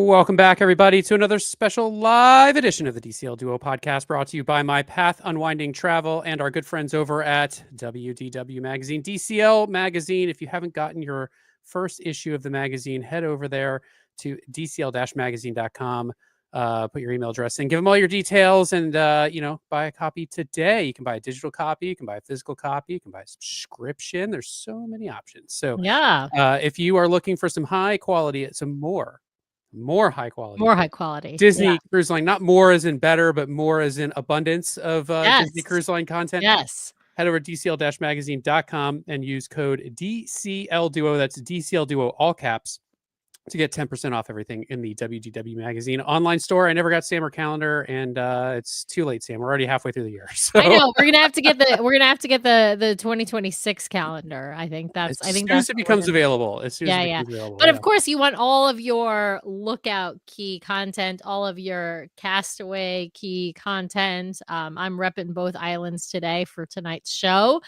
Welcome back, everybody, to another special live edition of the DCL Duo podcast brought to you by My Path Unwinding Travel and our good friends over at WDW Magazine. DCL Magazine, if you haven't gotten your first issue of the magazine, head over there to dcl-magazine.com. Put your email address in, give them all your details, and, buy a copy today. You can buy a digital copy, you can buy a physical copy, you can buy a subscription. There's so many options. So yeah, if you are looking for some high quality, some more high quality Yeah. Disney Cruise Line, not more as in better, but more as in abundance of Disney Yes. Cruise Line content. Yes. Head over to dcl-magazine.com and use code DCL Duo. That's DCL Duo, all caps, to get 10% off everything in the WDW Magazine online store. I never got Sam or calendar, and it's too late, Sam. We're already halfway through the year. So I know we're gonna have to get the 2026 calendar. I think as soon as it becomes available. But of course, you want all of your lookout key content, all of your castaway key content. I'm repping both islands today for tonight's show.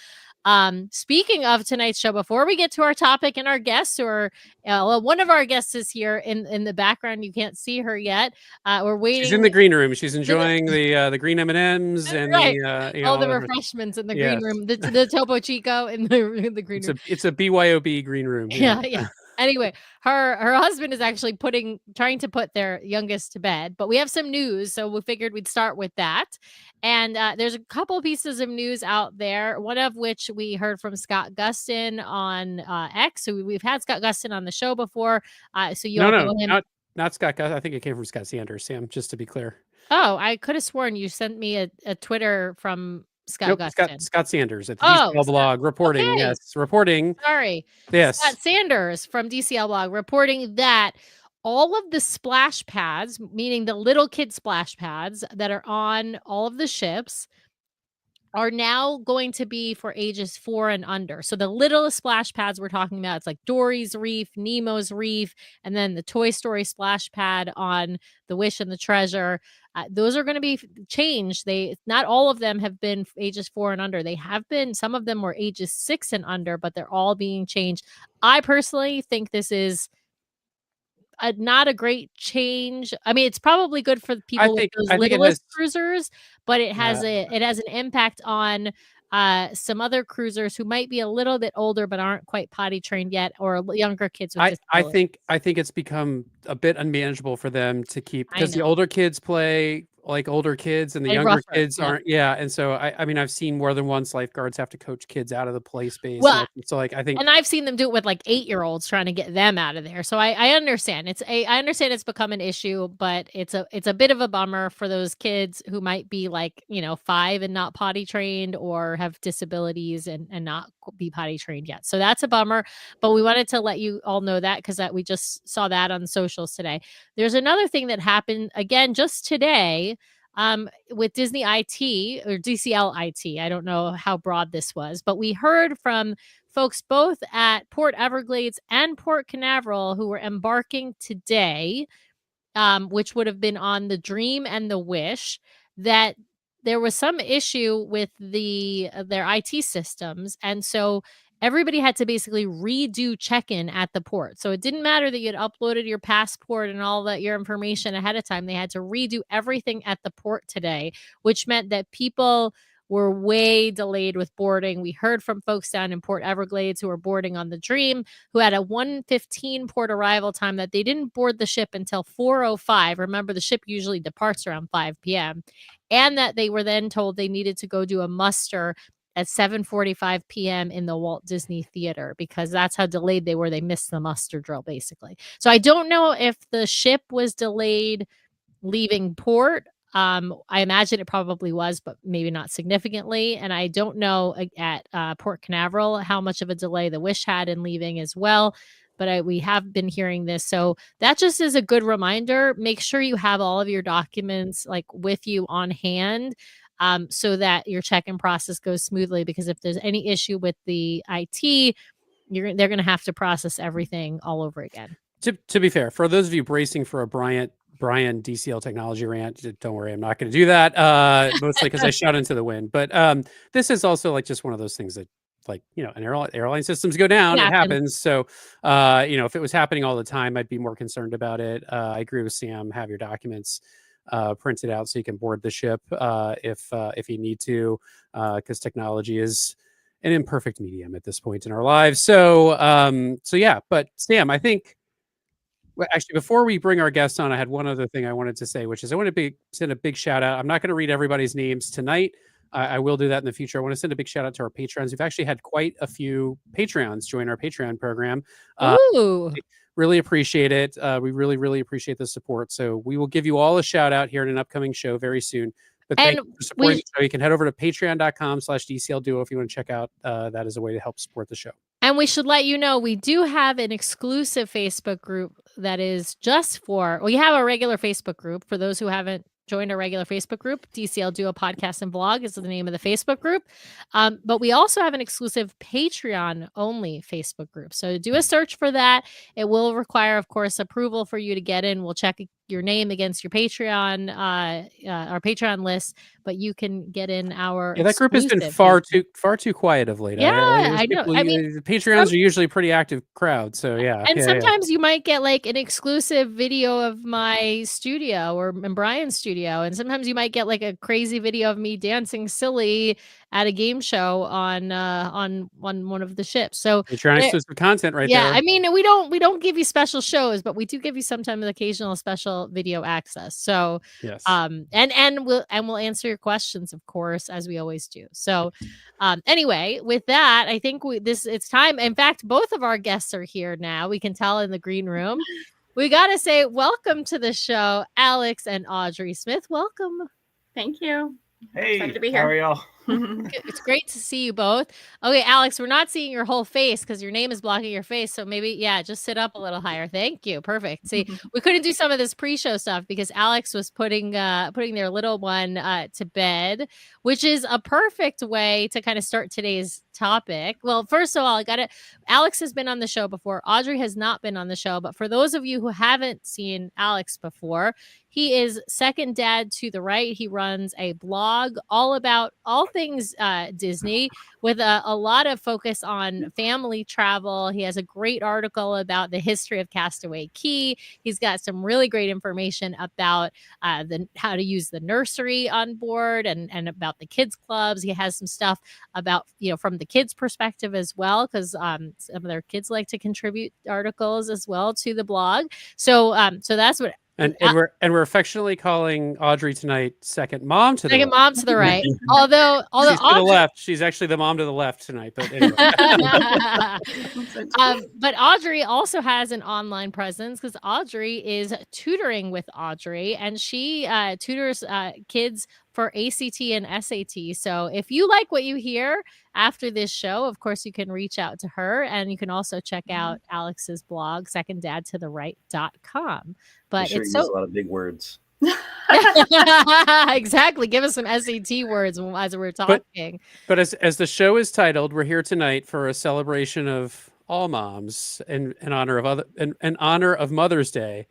Speaking of tonight's show, before we get to our topic and our guests, or one of our guests is here in the background. You can't see her yet. We're waiting. She's in the green room. She's enjoying the green M&Ms and right. all the refreshments in the green room. The Topo Chico in the green room. It's a BYOB green room. Yeah. Anyway, her husband is actually trying to put their youngest to bed, but we have some news, so we figured we'd start with that. And there's a couple of pieces of news out there, one of which we heard from Scott Gustin on X. So we've had Scott Gustin on the show before. So you all know him. Not Scott Gustin. I think it came from Scott Sanders, Sam, just to be clear. Oh, I could have sworn you sent me a Twitter from Scott Gustin. Scott Sanders at the DCL blog reporting. Okay. Yes, reporting. Sorry. Yes. Scott Sanders from DCL blog reporting that all of the splash pads, meaning the little kid splash pads that are on all of the ships, are now going to be for ages 4 and under. So the littlest splash pads we're talking about, it's like Dory's Reef, Nemo's Reef, and then the Toy Story splash pad on the Wish and the Treasure. Those are going to be changed. Not all of them have been ages 4 and under. They have been, some of them were ages 6 and under, but they're all being changed. I personally think this is not a great change. I mean, it's probably good for people with those littlest cruisers, but it has an impact on some other cruisers who might be a little bit older but aren't quite potty trained yet, or younger kids with disabilities. I think it's become a bit unmanageable for them to keep, because the older kids play like older kids and the younger kids aren't. And so I mean, I've seen more than once lifeguards have to coach kids out of the play space. Well, so like I think, and I've seen them do it with like 8-year-olds trying to get them out of there. So I understand I understand it's become an issue, but it's a bit of a bummer for those kids who might be like 5 and not potty trained, or have disabilities and not be potty trained yet. So that's a bummer, but we wanted to let you all know that, because we just saw that on socials today. There's another thing that happened again just today with Disney IT, or DCL IT. I don't know how broad this was, but we heard from folks both at Port Everglades and Port Canaveral who were embarking today, which would have been on the Dream and the Wish, that there was some issue with their IT systems. And so everybody had to basically redo check-in at the port. So it didn't matter that you had uploaded your passport and all that your information ahead of time. They had to redo everything at the port today, which meant that people were way delayed with boarding. We heard from folks down in Port Everglades who were boarding on the Dream, who had a 1:15 port arrival time, that they didn't board the ship until 4:05. Remember, the ship usually departs around 5 p.m. And that they were then told they needed to go do a muster at 7:45 p.m. in the Walt Disney Theater, because that's how delayed they were. They missed the muster drill, basically. So I don't know if the ship was delayed leaving port. I imagine it probably was, but maybe not significantly. And I don't know at Port Canaveral how much of a delay the Wish had in leaving as well. But we have been hearing this. So that just is a good reminder. Make sure you have all of your documents with you on hand, so that your check-in process goes smoothly. Because if there's any issue with the IT, they're going to have to process everything all over again. To be fair, for those of you bracing for a Brian DCL technology rant, don't worry, I'm not going to do that. Mostly because I shout into the wind. But this is also just one of those things that like, an airline systems go down, it happens. So, if it was happening all the time, I'd be more concerned about it. I agree with Sam. Have your documents printed out so you can board the ship if you need to, because technology is an imperfect medium at this point in our lives. So, yeah. But Sam, I think. Well, actually, before we bring our guest on, I had one other thing I wanted to say, which is I want to send a big shout out. I'm not going to read everybody's names tonight. I will do that in the future. I want to send a big shout out to our patrons. We've actually had quite a few Patreons join our Patreon program. Ooh. Really appreciate it. We really, really appreciate the support. So we will give you all a shout out here in an upcoming show very soon. But thank you for supporting the show. You can head over to patreon.com/DCL Duo if you want to check out that as a way to help support the show. And we should let you know, we do have an exclusive Facebook group that is just for, we have a regular Facebook group for those who haven't joined our regular Facebook group. DCL Duo Podcast and Blog is the name of the Facebook group. But we also have an exclusive Patreon only Facebook group. So do a search for that. It will require, of course, approval for you to get in. We'll check your name against your Patreon, our Patreon list, but you can get in our. Yeah, that group has been far too quiet of late. Yeah, I know. I mean, the Patreons are usually a pretty active crowd, so yeah. And sometimes you might get like an exclusive video of my studio or Brian's studio, and sometimes you might get like a crazy video of me dancing silly at a game show on one of the ships. So Patreon exclusive content there. Yeah, I mean, we don't give you special shows, but we do give you sometimes occasional special video access. So yes, and we'll answer your questions, of course, as we always do. So anyway, with that, I think it's time. In fact, both of our guests are here now. We can tell in the green room. We gotta say welcome to the show, Alex and Audrey Smith. Welcome. Thank you. Hey, excited to be here. How are y'all? It's great to see you both. Okay, Alex, we're not seeing your whole face because your name is blocking your face. So maybe, just sit up a little higher. Thank you. Perfect. See, we couldn't do some of this pre-show stuff because Alex was putting their little one to bed, which is a perfect way to kind of start today's topic. Well, first of all, Alex has been on the show before. Audrey has not been on the show, but for those of you who haven't seen Alex before, he is second dad to the right. He runs a blog all about all things Disney with a lot of focus on family travel. He has a great article about the history of Castaway Cay. He's got some really great information about how to use the nursery on board and about the kids clubs. He has some stuff about, from the kids' perspective as well, because some of their kids like to contribute articles as well to the blog. So that's what. And we're affectionately calling Audrey tonight second mom to the second mom to the right. Although she's Audrey, to the left, she's actually the mom to the left tonight. But anyway. But Audrey also has an online presence because Audrey is tutoring with Audrey, and she tutors kids for ACT and SAT. So if you like what you hear after this show, of course, you can reach out to her, and you can also check out Alex's blog, seconddadtotheright.com. But sure it's use a lot of big words. Exactly. Give us some SAT words as we're talking. But as the show is titled, we're here tonight for a celebration of all moms in honor of Mother's Day,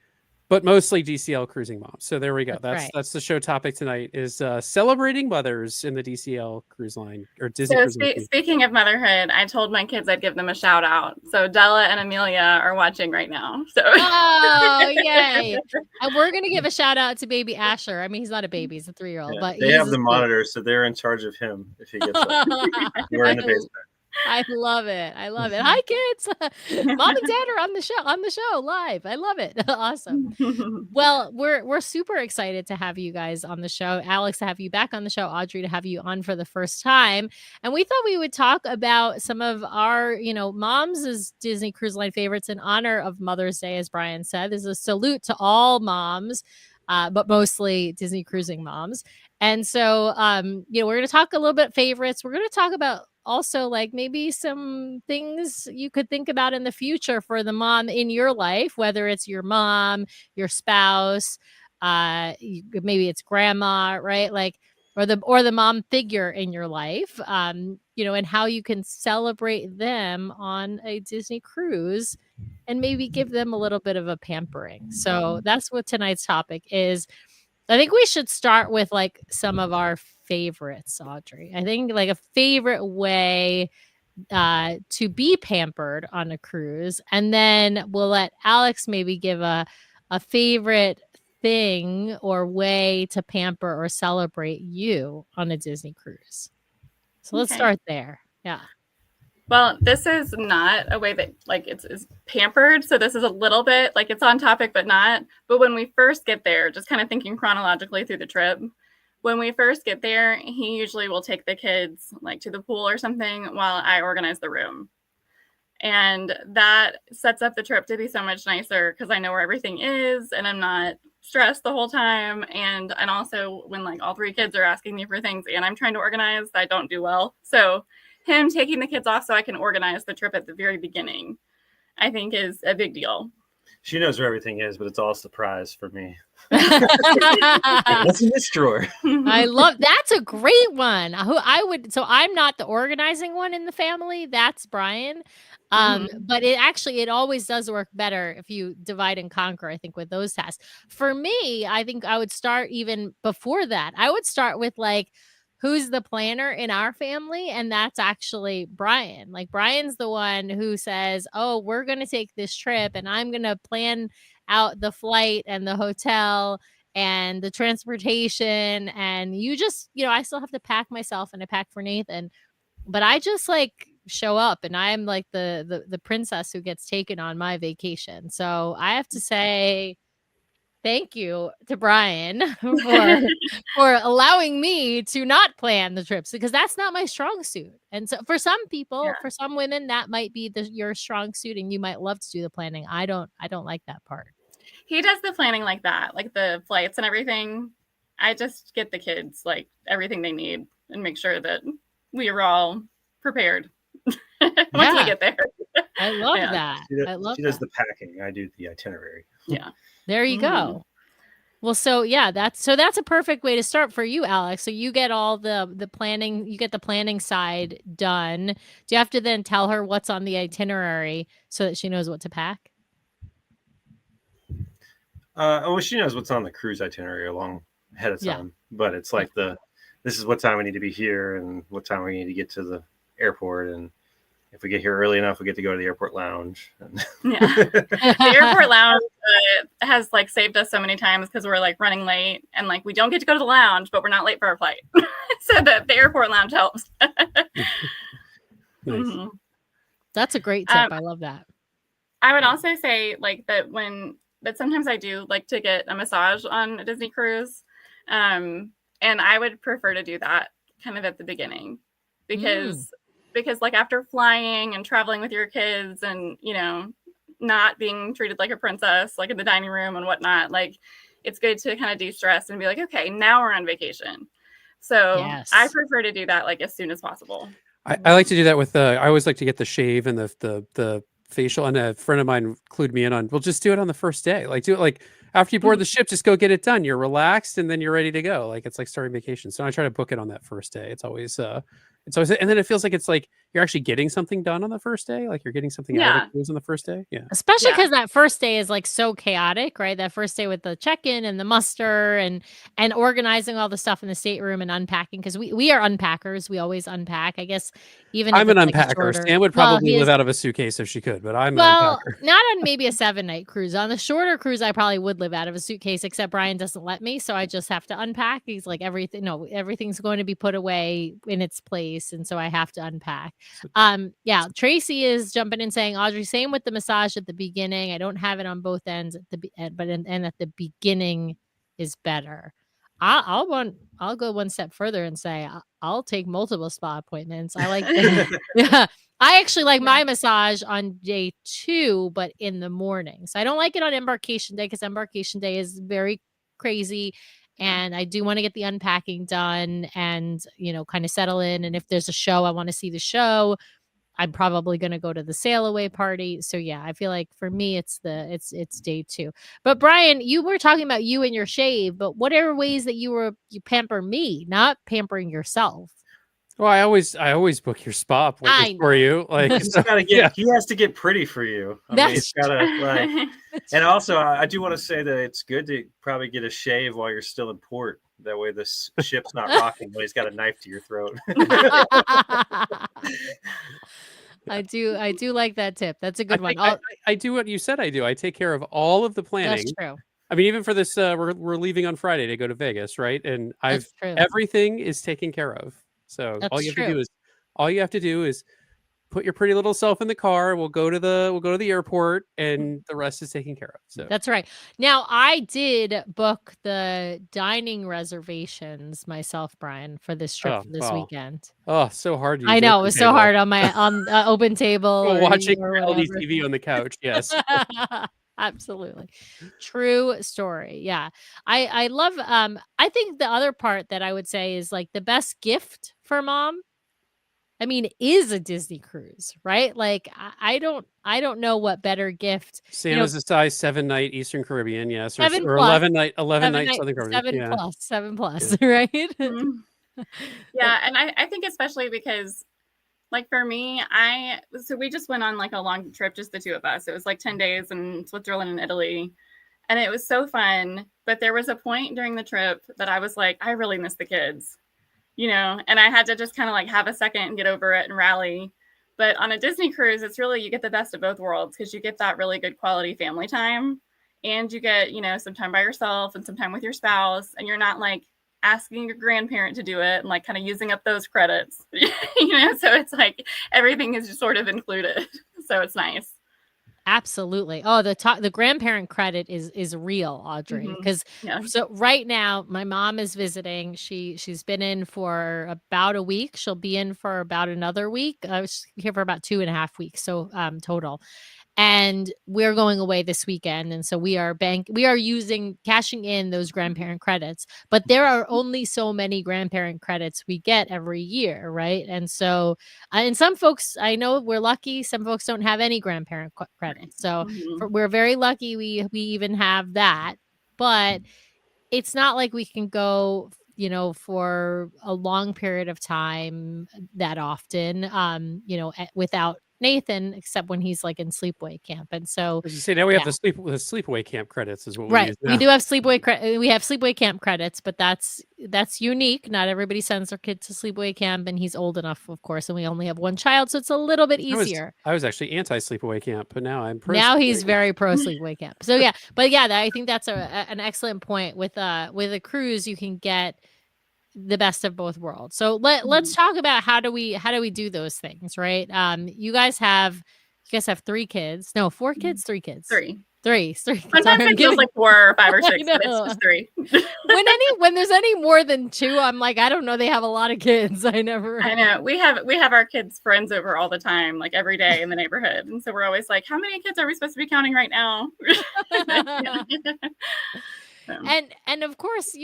but mostly DCL cruising moms. So there we go. That's the show topic tonight is celebrating mothers in the DCL cruise line or Disney. So speaking of motherhood, I told my kids I'd give them a shout out. So Della and Amelia are watching right now. So yay! And we're gonna give a shout out to baby Asher. I mean, he's not a baby; he's a 3-year-old. Yeah, but they have the monitor, so they're in charge of him if he gets up. We're in the basement. I love it. Hi, kids. Mom and Dad are on the show live. I love it. Awesome. Well, we're super excited to have you guys on the show. Alex, to have you back on the show. Audrey, to have you on for the first time. And we thought we would talk about some of our, moms as Disney Cruise Line favorites in honor of Mother's Day, as Brian said. There's a salute to all moms, but mostly Disney cruising moms. And so, we're going to talk a little bit favorites. We're going to talk about also like maybe some things you could think about in the future for the mom in your life, whether it's your mom, your spouse, maybe it's grandma, right? Like, or the mom figure in your life, and how you can celebrate them on a Disney cruise and maybe give them a little bit of a pampering. So that's what tonight's topic is. I think we should start with like some of our favorites, Audrey. I think like a favorite way to be pampered on a cruise, and then we'll let Alex maybe give a favorite thing or way to pamper or celebrate you on a Disney cruise. So let's start there. Yeah. Well, this is not a way that like it's pampered. So this is a little bit like it's on topic, but not. But when we first get there, just kind of thinking chronologically through the trip, when we first get there, he usually will take the kids like to the pool or something while I organize the room. And that sets up the trip to be so much nicer because I know where everything is and I'm not stressed the whole time. And also when like all 3 kids are asking me for things and I'm trying to organize, I don't do well. So him taking the kids off so I can organize the trip at the very beginning, I think is a big deal. She knows where everything is, but it's all a surprise for me. What's in this drawer? I love that's a great one. So I'm not the organizing one in the family. That's Brian. But it always does work better if you divide and conquer, I think, with those tasks. For me, I think I would start even before that. I would start with like, who's the planner in our family? And that's actually Brian. Like Brian's the one who says, oh, we're going to take this trip and I'm going to plan out the flight and the hotel and the transportation. And you just, I still have to pack myself and I pack for Nathan, but I just like show up and I'm like the princess who gets taken on my vacation. So I have to say, thank you to Brian for allowing me to not plan the trips because that's not my strong suit. And so for some people, for some women, that might be your strong suit and you might love to do the planning. I don't like that part. He does the planning like that, like the flights and everything. I just get the kids like everything they need and make sure that we are all prepared once we get there. I love that. She does the packing. I do the itinerary. Yeah. There you go. Well, so yeah, that's a perfect way to start for you, Alex. So you get all the planning, you get the planning side done. Do you have to then tell her what's on the itinerary so that she knows what to pack? Well, she knows what's on the cruise itinerary along ahead of time, but it's like this is what time we need to be here and what time we need to get to the airport, and if we get here early enough, we get to go to the airport lounge. The airport lounge has like saved us so many times because we're like running late and like we don't get to go to the lounge, but we're not late for our flight. So the airport lounge helps. Nice. That's a great tip. I love that. I would also say like that sometimes I do like to get a massage on a Disney cruise. And I would prefer to do that kind of at the beginning because like after flying and traveling with your kids and, not being treated like a princess, like in the dining room and whatnot, like it's good to kind of de-stress and be like, okay, now we're on vacation. So I prefer to do that like as soon as possible. I like to do that with I always like to get the shave and the facial, and a friend of mine clued me in on, we'll just do it on the first day. Like do it like after you board the ship, just go get it done. You're relaxed and then you're ready to go. Like it's like starting vacation. So I try to book it on that first day. It's always, and then it feels like it's like you're actually getting something done on the first day. Like you're getting something out of the cruise on the first day. Yeah. Especially because that first day is like so chaotic, right? That first day with the check-in and the muster and organizing all the stuff in the stateroom and unpacking. Because we are unpackers. We always unpack. I guess even I'm an like unpacker. Sam would probably live out of a suitcase if she could, but I'm an unpacker. Not on maybe a 7-night cruise. On the shorter cruise, I probably would live out of a suitcase, except Brian doesn't let me. So I just have to unpack. He's like, everything's going to be put away in its place. And so I have to unpack. Tracy is jumping in saying, Audrey, same with the massage at the beginning. I don't have it on both ends, but at the beginning is better. I'll go one step further and say I'll take multiple spa appointments. I like I actually like my massage on day 2, but in the morning. So I don't like it on embarkation day because embarkation day is very crazy. And I do want to get the unpacking done and, kind of settle in. And if there's a show, I want to see the show. I'm probably going to go to the sail away party. So yeah, I feel like for me, it's day 2. But Brian, you were talking about you and your shave, but what are ways that you pamper me, not pampering yourself? Well, I always book your spa appointments for you. Like he has to get pretty for you. He's gotta and also I do want to say that it's good to probably get a shave while you're still in port. That way the ship's not rocking when he's got a knife to your throat. I do like that tip. That's a good one. I do what you said I do. I take care of all of the planning. That's true. I mean, even for this, we're leaving on Friday to go to Vegas, right? And That's true. everything is taken care of. So That's all you true. have to do is put your pretty little self in the car. We'll go to the airport, and the rest is taken care of. So That's right. Now, I did book the dining reservations myself, Brian, for this trip for this weekend. Oh, so hard. I know it was so hard on my open table or watching or reality whatever. TV on the couch. Yes. Absolutely. True story. Yeah. I love I think the other part that I would say is like the best gift for mom, I mean, is a Disney cruise, right? Like I don't know what better gift. Santa's a size 7-night Eastern Caribbean, yes, or 7 or plus. 11-night Southern Caribbean. 7 plus, right? Yeah, and I think especially because like for me, so we just went on like a long trip, just the two of us. It was like 10 days in Switzerland and Italy. And it was so fun. But there was a point during the trip that I was like, I really miss the kids, and I had to just kind of like have a second and get over it and rally. But on a Disney cruise, it's really, you get the best of both worlds because you get that really good quality family time and you get, some time by yourself and some time with your spouse. And you're not like asking your grandparent to do it and like kind of using up those credits, so it's like everything is just sort of included. So it's nice. Absolutely. Oh, the grandparent credit is real, Audrey. Because so right now my mom is visiting. She's been in for about a week. She'll be in for about another week. I was here for about 2.5 weeks. So total. And we're going away this weekend. And so we are cashing in those grandparent credits, but there are only so many grandparent credits we get every year. Right. And so, and some folks, I know we're lucky. Some folks don't have any grandparent credits. So we're very lucky. We even have that, but it's not like we can go, for a long period of time that often, without Nathan, except when he's like in sleepaway camp. And so as you say, now we have the sleepaway camp credits is what we use now. We do have we have sleepaway camp credits, but that's unique. Not everybody sends their kid to sleepaway camp, and he's old enough, of course, and we only have one child, so it's a little bit easier. I was actually anti sleepaway camp, but now I'm pro. Now he's very pro sleepaway camp. So I think that's an excellent point. With a cruise, you can get the best of both worlds. So let's talk about how do we do those things, right? You guys have 3 kids. No, 4 kids, 3 kids. 3. Sometimes it feels like 4 or 5 or 6, but it's just 3. when there's any more than 2, I'm like, I don't know, they have a lot of kids. I know. We have our kids' friends over all the time, like every day in the neighborhood. And so we're always like, how many kids are we supposed to be counting right now? And of course,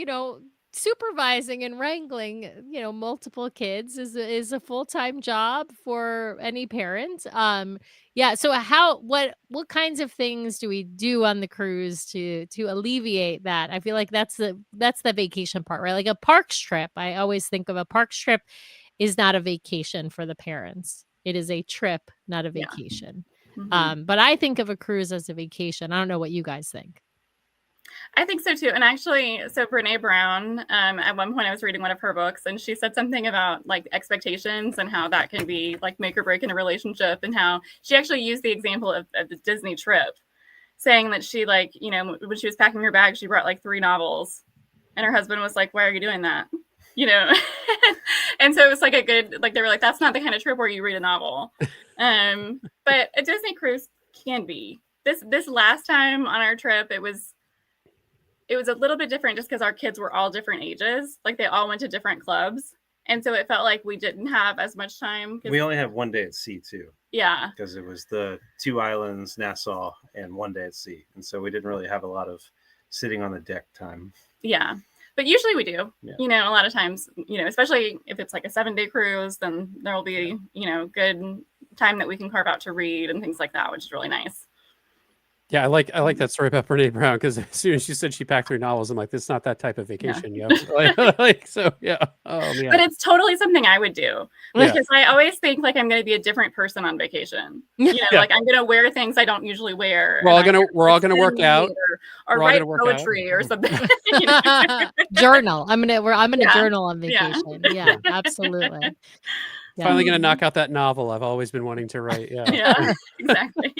supervising and wrangling, multiple kids is a full-time job for any parent. So what kinds of things do we do on the cruise to alleviate that? I feel like that's the vacation part, right? Like a parks trip. I always think of a parks trip is not a vacation for the parents. It is a trip, not a vacation. But I think of a cruise as a vacation. I don't know what you guys think. I think so too. And actually, so Brene Brown, at one point I was reading one of her books and she said something about like expectations and how that can be like make or break in a relationship, and how she actually used the example of the Disney trip, saying that she when she was packing her bag, she brought like 3 novels and her husband was like, why are you doing that? And so it was like a good, like, they were like, that's not the kind of trip where you read a novel. But a Disney cruise can be. This last time on our trip, it was a little bit different just because our kids were all different ages. Like they all went to different clubs. And so it felt like we didn't have as much time. We only have 1 day at sea too. Yeah. Because it was the 2 islands, Nassau, and 1 day at sea. And so we didn't really have a lot of sitting on the deck time. Yeah. But usually we do, Yeah. A lot of times, especially if it's like a 7-day cruise, then there'll be, good time that we can carve out to read and things like that, which is really nice. Yeah, I like that story about Brene Brown, because as soon as she said she packed 3 novels, I'm like, this is not that type of vacation, yeah. Oh man. But it's totally something I would do, because I always think like I'm going to be a different person on vacation. Like I'm going to wear things I don't usually wear. We're all gonna work out or write poetry or something. Journal. I'm gonna journal on vacation. Yeah, absolutely. Finally going to knock out that novel I've always been wanting to write. Yeah. Yeah, exactly.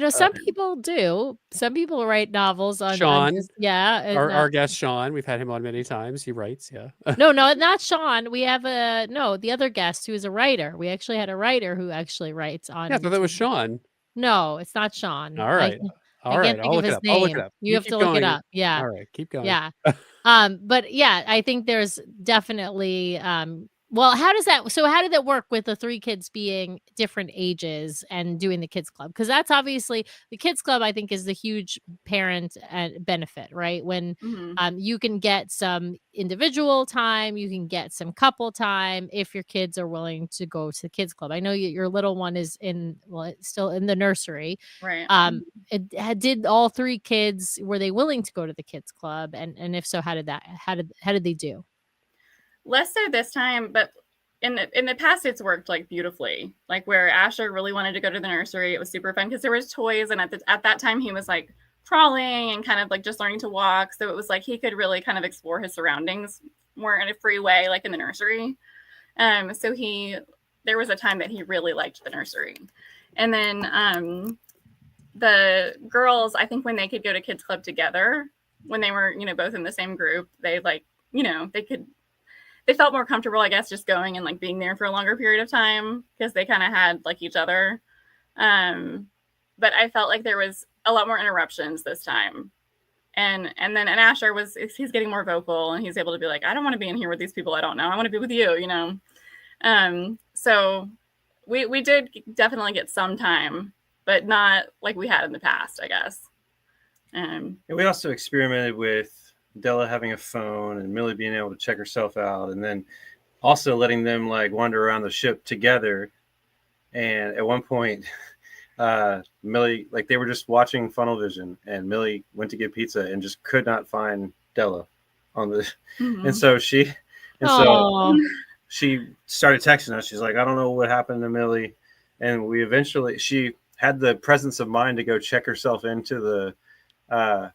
Some people do. Some people write novels on Sean, our guest Sean, we've had him on many times. He writes, yeah. No, not Sean. We have the other guest who is a writer. We actually had a writer who actually writes on. Yeah, I thought that was Sean. No, it's not Sean. All right. I can't think of his name. You have to look it up. Yeah. All right, keep going. Yeah. But yeah, I think there's definitely well, how did that work with the 3 kids being different ages and doing the kids club? Because that's obviously the kids club, I think, is the huge parent benefit, right? When you can get some individual time, you can get some couple time if your kids are willing to go to the kids club. I know your little one is still in the nursery. Right. Did all 3 kids, were they willing to go to the kids club? And if so, how did they do? Less so this time, but in the past it's worked like beautifully. Like where Asher really wanted to go to the nursery, it was super fun because there was toys, and at that time he was like crawling and kind of like just learning to walk, so it was like he could really kind of explore his surroundings more in a free way, like in the nursery. So there was a time that he really liked the nursery. And then the girls, I think when they could go to kids club together, when they were both in the same group, they they felt more comfortable, I guess, just going and like being there for a longer period of time because they kind of had like each other. But I felt like there was a lot more interruptions this time. And Asher he's getting more vocal, and he's able to be like, I don't want to be in here with these people I don't know. I want to be with you, So we did definitely get some time, but not like we had in the past, I guess. And we also experimented with Della having a phone and Millie being able to check herself out, and then also letting them like wander around the ship together. And at one point, Millie, like they were just watching Funnel Vision, and Millie went to get pizza and just could not find Della on the, and so she started texting us. She's like, I don't know what happened to Millie, and she had the presence of mind to go check herself into the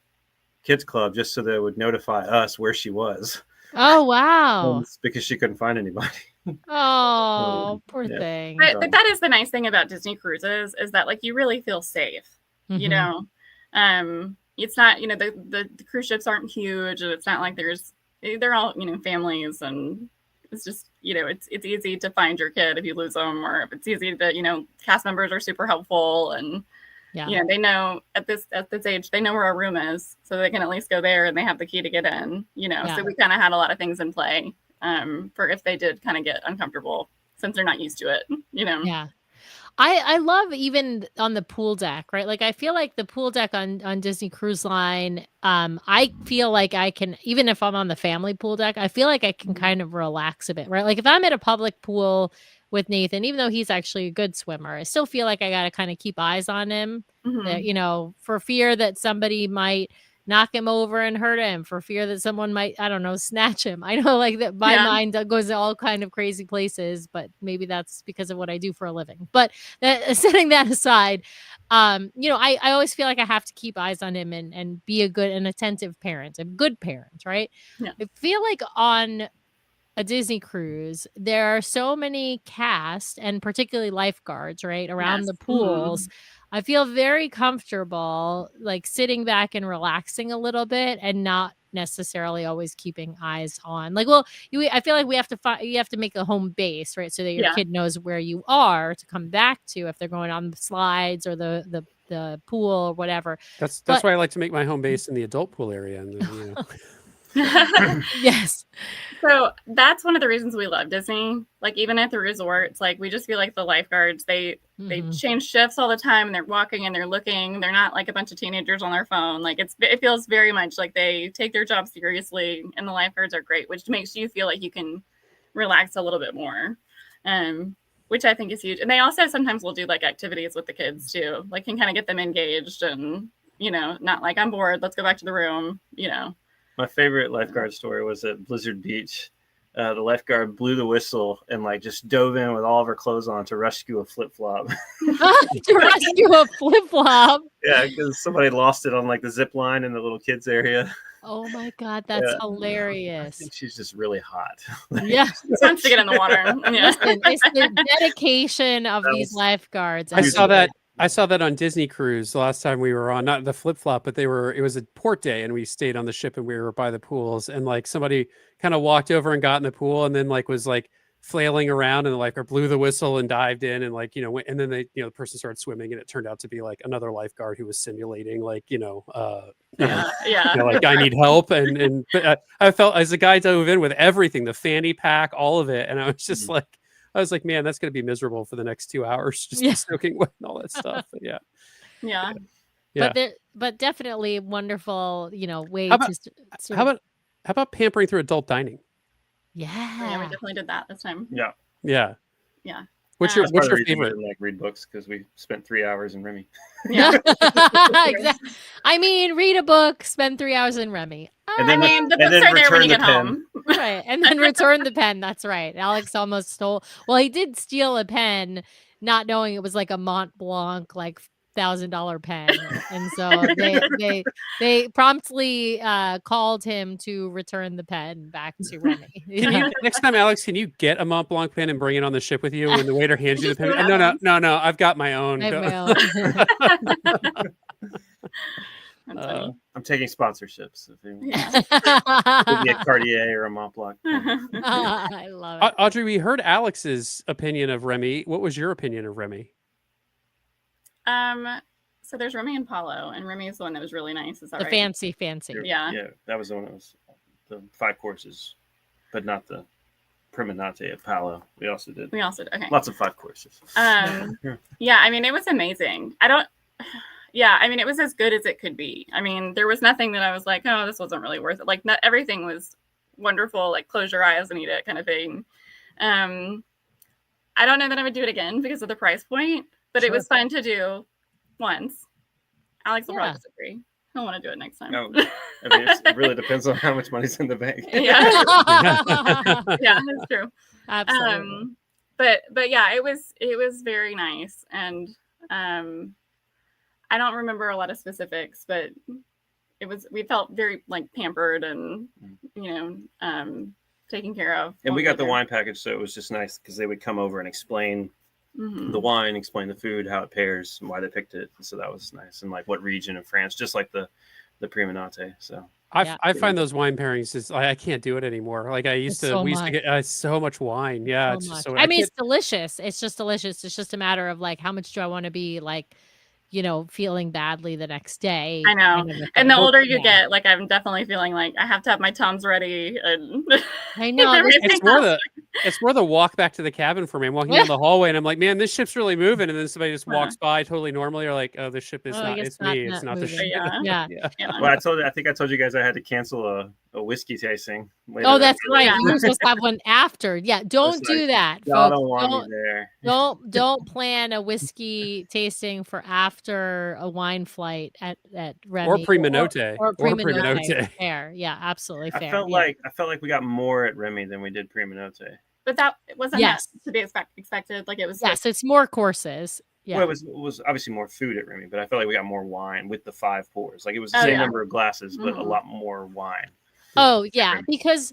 kids club just so that it would notify us where she was. Oh wow. Because she couldn't find anybody. Oh, poor thing. But that is the nice thing about Disney cruises, is that like you really feel safe. It's not, the cruise ships aren't huge, and it's not like they're all, families, and it's just, it's easy to find your kid if you lose them, or if it's easy to, cast members are super helpful, and they know at this age, they know where our room is, so they can at least go there, and they have the key to get in, So we kind of had a lot of things in play for if they did kind of get uncomfortable, since they're not used to it, Yeah. I love even on the pool deck, right? Like I feel like the pool deck on Disney Cruise Line, I feel like I can, even if I'm on the family pool deck, I feel like I can kind of relax a bit, right? Like if I'm at a public pool with Nathan, even though he's actually a good swimmer, I still feel like I got to kind of keep eyes on him, that, for fear that somebody might knock him over and hurt him, for fear that someone might, I don't know, snatch him. I know like that my mind goes to all kind of crazy places, but maybe that's because of what I do for a living. But setting that aside, I always feel like I have to keep eyes on him and be an attentive parent, a good parent, right? Yeah. I feel like on a Disney cruise, there are so many cast and particularly lifeguards, right, around the pools. I feel very comfortable like sitting back and relaxing a little bit and not necessarily always keeping eyes on. Like, I feel like you have to make a home base, right? So that your kid knows where you are to come back to if they're going on the slides or the pool or whatever. That's why I like to make my home base in the adult pool area. And Yes. So that's one of the reasons we love Disney. Like even at the resorts, like we just feel like the lifeguards, they change shifts all the time, and they're walking and they're looking. They're not like a bunch of teenagers on their phone. Like it feels very much like they take their job seriously, and the lifeguards are great, which makes you feel like you can relax a little bit more. Which I think is huge. And they also sometimes will do like activities with the kids too, like can kind of get them engaged and, not like I'm bored, let's go back to the room, My favorite lifeguard story was at Blizzard Beach. The lifeguard blew the whistle and like just dove in with all of her clothes on to rescue a flip-flop. To rescue a flip-flop? Yeah, because somebody lost it on like the zip line in the little kids area. Oh my God, that's Yeah. I hilarious. think she's just really hot. Yeah. It's time to get in the water. Yeah. Listen, it's the dedication of That these was- lifeguards. I Huge saw event. that. I saw that on Disney Cruise the last time we were on, not the flip flop, but it was a port day and we stayed on the ship and we were by the pools and like somebody kind of walked over and got in the pool and then like was like flailing around and like or blew the whistle and dived in and like, went, and then the person started swimming and it turned out to be like another lifeguard who was simulating like, Yeah. like I need help but I felt as the guy dove in with everything, the fanny pack, all of it, and I was just like, man, that's going to be miserable for the next 2 hours, just Yeah. soaking wet and all that stuff. But yeah, Yeah. But definitely wonderful, way How about- to sort how of, about pampering through adult dining? Yeah, we yeah. definitely did that this time. Yeah. Yeah, Yeah. What's your That's what's Part of your the reason we favorite? didn't, like read books because we spent 3 hours in Remy. Yeah. Exactly. I mean, read a book, spend 3 hours in Remy. And I then mean, the and books then are there when return you the get pen. home. Right. And then return the pen. That's right. Alex almost stole. Well, he did steal a pen, not knowing it was like a Mont Blanc, like $1,000 pen. And so they promptly called him to return the pen back to Remy. Can you next time, Alex? Can you get a Mont Blanc pen and bring it on the ship with you when the waiter hands you the Just pen? do No, that no. I've got my own. I have my own. That's funny. I'm taking sponsorships. If anyone Yeah. give me a Cartier or a Mont Blanc. I love it. Audrey, we heard Alex's opinion of Remy. What was your opinion of Remy? So there's Remy and Paulo, and Remy is the one that was really nice. Is that The right? fancy. Yeah. Yeah, that was the one that was the 5 courses, but not the prima nocte at Palo. We also did We also okay. lots of 5 courses. Yeah, I mean, it was amazing. Yeah, I mean, it was as good as it could be. I mean, there was nothing that I was like, oh, this wasn't really worth it. Like, not everything was wonderful. Like, close your eyes and eat it kind of thing. I don't know that I would do it again because of the price point, but it was fun to do once. Alex will probably disagree. He'll want to do it next time. No, I mean, it really depends on how much money's in the bank. Yeah, yeah, that's true. Absolutely. But yeah, it was very nice, and I don't remember a lot of specifics, but we felt very like pampered and taken care of. And we got the wine package, so it was just nice because they would come over and explain the wine, explain the food, how it pairs, and why they picked it. So that was nice, and like what region of France, just like the prima nocte. So I find those wine pairings is I can't do it anymore. Like we used to get so much wine. Yeah, it's just so. I mean, it's delicious. It's just delicious. It's just a matter of like, how much do I want to be like, feeling badly the next day? I know. And the older you get, like, I'm definitely feeling like I have to have my Tums ready. And I know. It's more the walk back to the cabin for me. I'm walking down the hallway and I'm like, man, this ship's really moving. And then somebody just walks by totally normally. Or like, oh, this ship is not. It's me. It's not the ship. Yeah. Well, I think I told you guys I had to cancel a whiskey tasting. Oh, that's right. You were supposed to have one after. Yeah, don't do that, Y'all folks. don't want me there. Don't plan a whiskey tasting for after a wine flight at Remy or prima note or prima note. Fair, yeah, absolutely fair. I felt like we got more at Remy than we did prima note. But that wasn't that to be expected. Like it was. Yes, it's more courses. Yeah, well, it was obviously more food at Remy, but I felt like we got more wine with the 5 pours. Like it was the same number of glasses, but a lot more wine. Oh yeah, because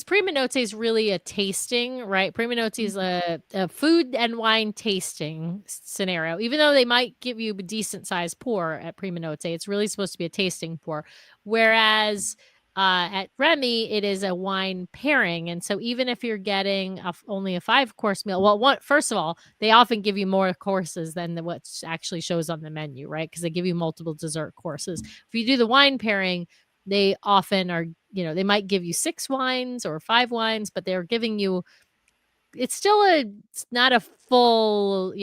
prima notte is really a tasting, right? Prima notte is a food and wine tasting scenario. Even though they might give you a decent sized pour at prima notte, it's really supposed to be a tasting pour. Whereas at Remy, it is a wine pairing, and so even if you're getting only a 5-course meal, well, first of all, they often give you more courses than what actually shows on the menu, right? Because they give you multiple dessert courses. If you do the wine pairing, they often are, they might give you 6 wines or 5 wines, but they're giving you, it's not a full,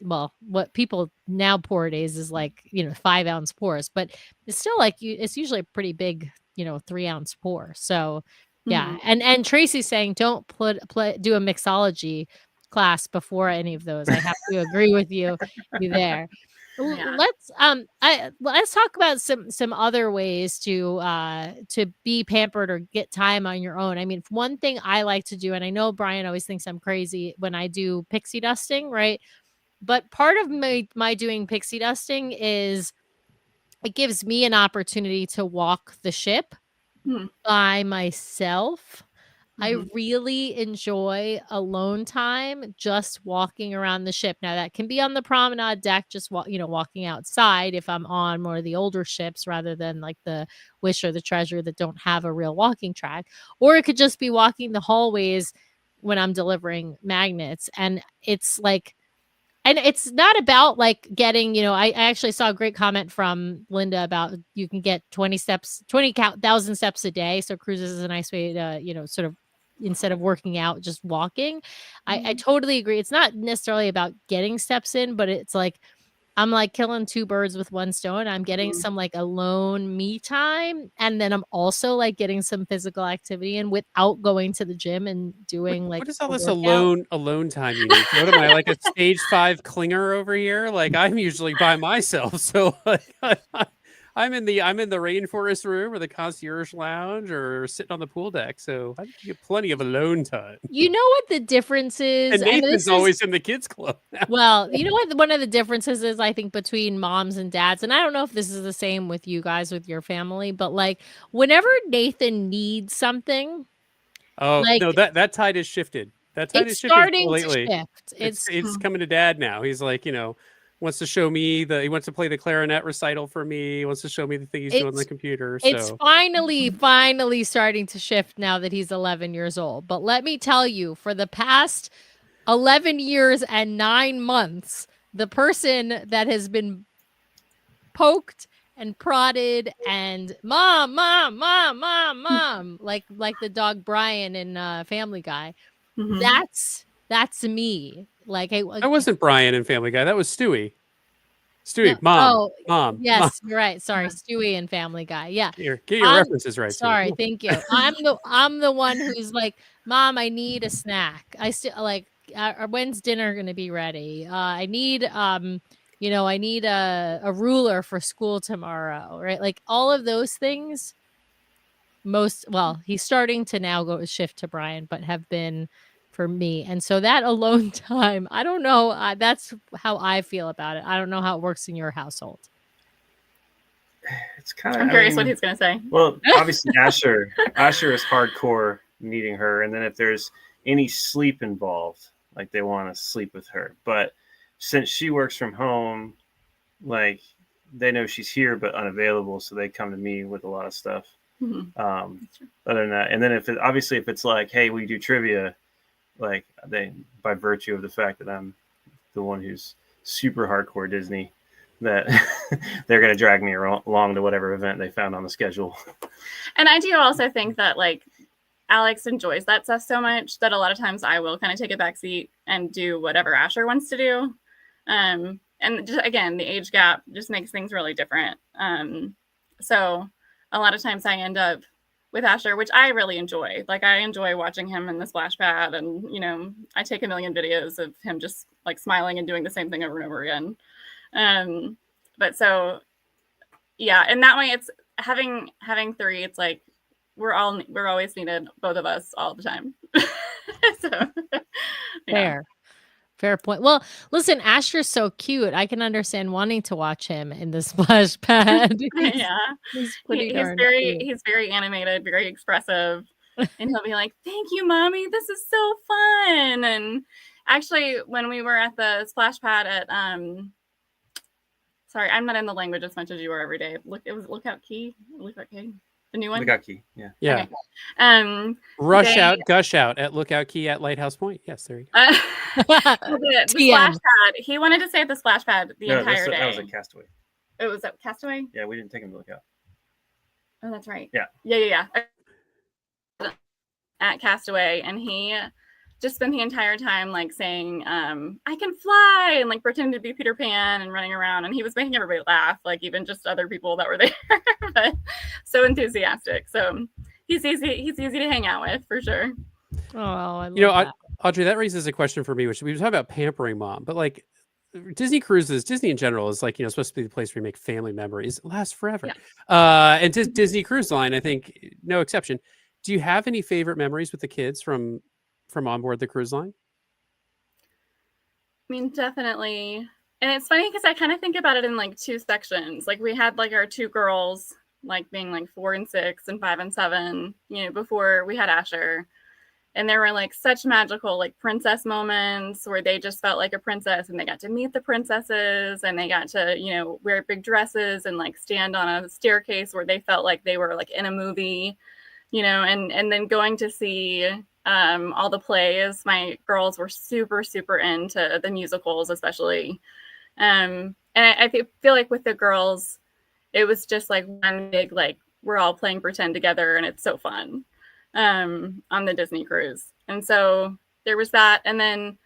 well, what people nowadays is like, 5-ounce pours, but it's still like it's usually a pretty big, 3-ounce pour. So yeah. And Tracy's saying, don't do a mixology class before any of those. I have to agree with you there. Yeah. Let's talk about some other ways to be pampered or get time on your own. I mean, one thing I like to do, and I know Brian always thinks I'm crazy when I do pixie dusting, right? But part of my doing pixie dusting is it gives me an opportunity to walk the ship by myself. I really enjoy alone time, just walking around the ship. Now that can be on the promenade deck, just walking outside if I'm on more of the older ships rather than like the Wish or the Treasure that don't have a real walking track, or it could just be walking the hallways when I'm delivering magnets. And it's like, and it's not about like getting, I actually saw a great comment from Linda about you can get 20,000 steps a day. So cruises is a nice way to, sort of, instead of working out, just walking. I totally agree. It's not necessarily about getting steps in, but it's like, I'm like killing two birds with one stone. I'm getting some like alone me time. And then I'm also like getting some physical activity in without going to the gym and doing like what is all a this workout. alone time you need? What am I, like a stage 5 clinger over here? Like I'm usually by myself, so like, I'm in the rainforest room or the concierge lounge or sitting on the pool deck, so I get plenty of alone time. You know what the difference is? And Nathan's always in the kids club now. Well, you know what one of the differences is, I think, between moms and dads, and I don't know if this is the same with you guys with your family, but like whenever Nathan needs something, Oh like no, that tide has shifted. That tide has it's shifted starting to completely. shift. It's coming to dad now. He's like, wants to show me he wants to play the clarinet recital for me. He wants to show me the thing he's doing on the computer. It's So finally starting to shift now that he's 11 years old. But let me tell you, for the past 11 years and 9 months, the person that has been poked and prodded and mom, like the dog Brian in Family Guy. That's me. Like that wasn't Brian in Family Guy. That was Stewie. Stewie, no, mom. Yes, mom. you're right. Sorry, Stewie and Family Guy. Yeah, get your references right. Sorry, thank you. I'm the one who's like, Mom, I need a snack. I still like, when's dinner gonna be ready? I need I need a ruler for school tomorrow, right? Like all of those things. He's starting to now go shift to Brian, but have been for me. And so that alone time, I don't know. That's how I feel about it. I don't know how it works in your household. It's kind of. I'm curious what he's going to say. Well, obviously Asher is hardcore needing her, and then if there's any sleep involved, like they want to sleep with her. But since she works from home, like they know she's here but unavailable, so they come to me with a lot of stuff. Other than that, and then if it's like, hey, we do trivia, like they, by virtue of the fact that I'm the one who's super hardcore Disney, that they're going to drag me along to whatever event they found on the schedule. And I do also think that like Alex enjoys that stuff so much that a lot of times I will kind of take a backseat and do whatever Asher wants to do. And just, again, the age gap just makes things really different. So a lot of times I end up with Asher, which I really enjoy. Like I enjoy watching him in the splash pad, and I take a million videos of him just like smiling and doing the same thing over and over again. But so yeah, and that way it's having 3, it's like we're always needed, both of us, all the time. So yeah. Fair point. Well, listen, Asher's so cute. I can understand wanting to watch him in the splash pad. He's very animated, very expressive, and he'll be like, "Thank you, Mommy. This is so fun." And actually, when we were at the splash pad at sorry, I'm not in the language as much as you are every day. It was Lookout Key, the new one. Lookout Key, yeah. Okay. Gush out at Lookout Key at Lighthouse Point. Yes, there you go. The splash pad. He wanted to stay at the splash pad the entire day. That was at Castaway. It was at Castaway? Yeah, we didn't take him to Lookout. Oh, that's right. Yeah. At Castaway, and he just spent the entire time like saying, I can fly, and like pretending to be Peter Pan and running around, and he was making everybody laugh, like even just other people that were there. But so enthusiastic. So he's easy to hang out with for sure. Oh, I love that. Audrey, that raises a question for me, which we were talking about pampering mom, but like Disney cruises, Disney in general is like, supposed to be the place where you make family memories. It lasts forever. Yeah. And Disney Cruise Line, I think, no exception. Do you have any favorite memories with the kids from on board the cruise line? I mean, definitely And it's funny because I kind of think about it in like two sections. Like we had like our two girls, like being like 4 and 6 and 5 and 7, you know, before we had Asher. And there were like such magical like princess moments where they just felt like a princess and they got to meet the princesses and they got to, you know, wear big dresses and like stand on a staircase where they felt like they were like in a movie, you know, and then going to see all the plays. My girls were super, super into the musicals, especially. And I feel like with the girls, it was just like one big, like, we're all playing pretend together and it's so fun on the Disney cruise. And so there was that. And then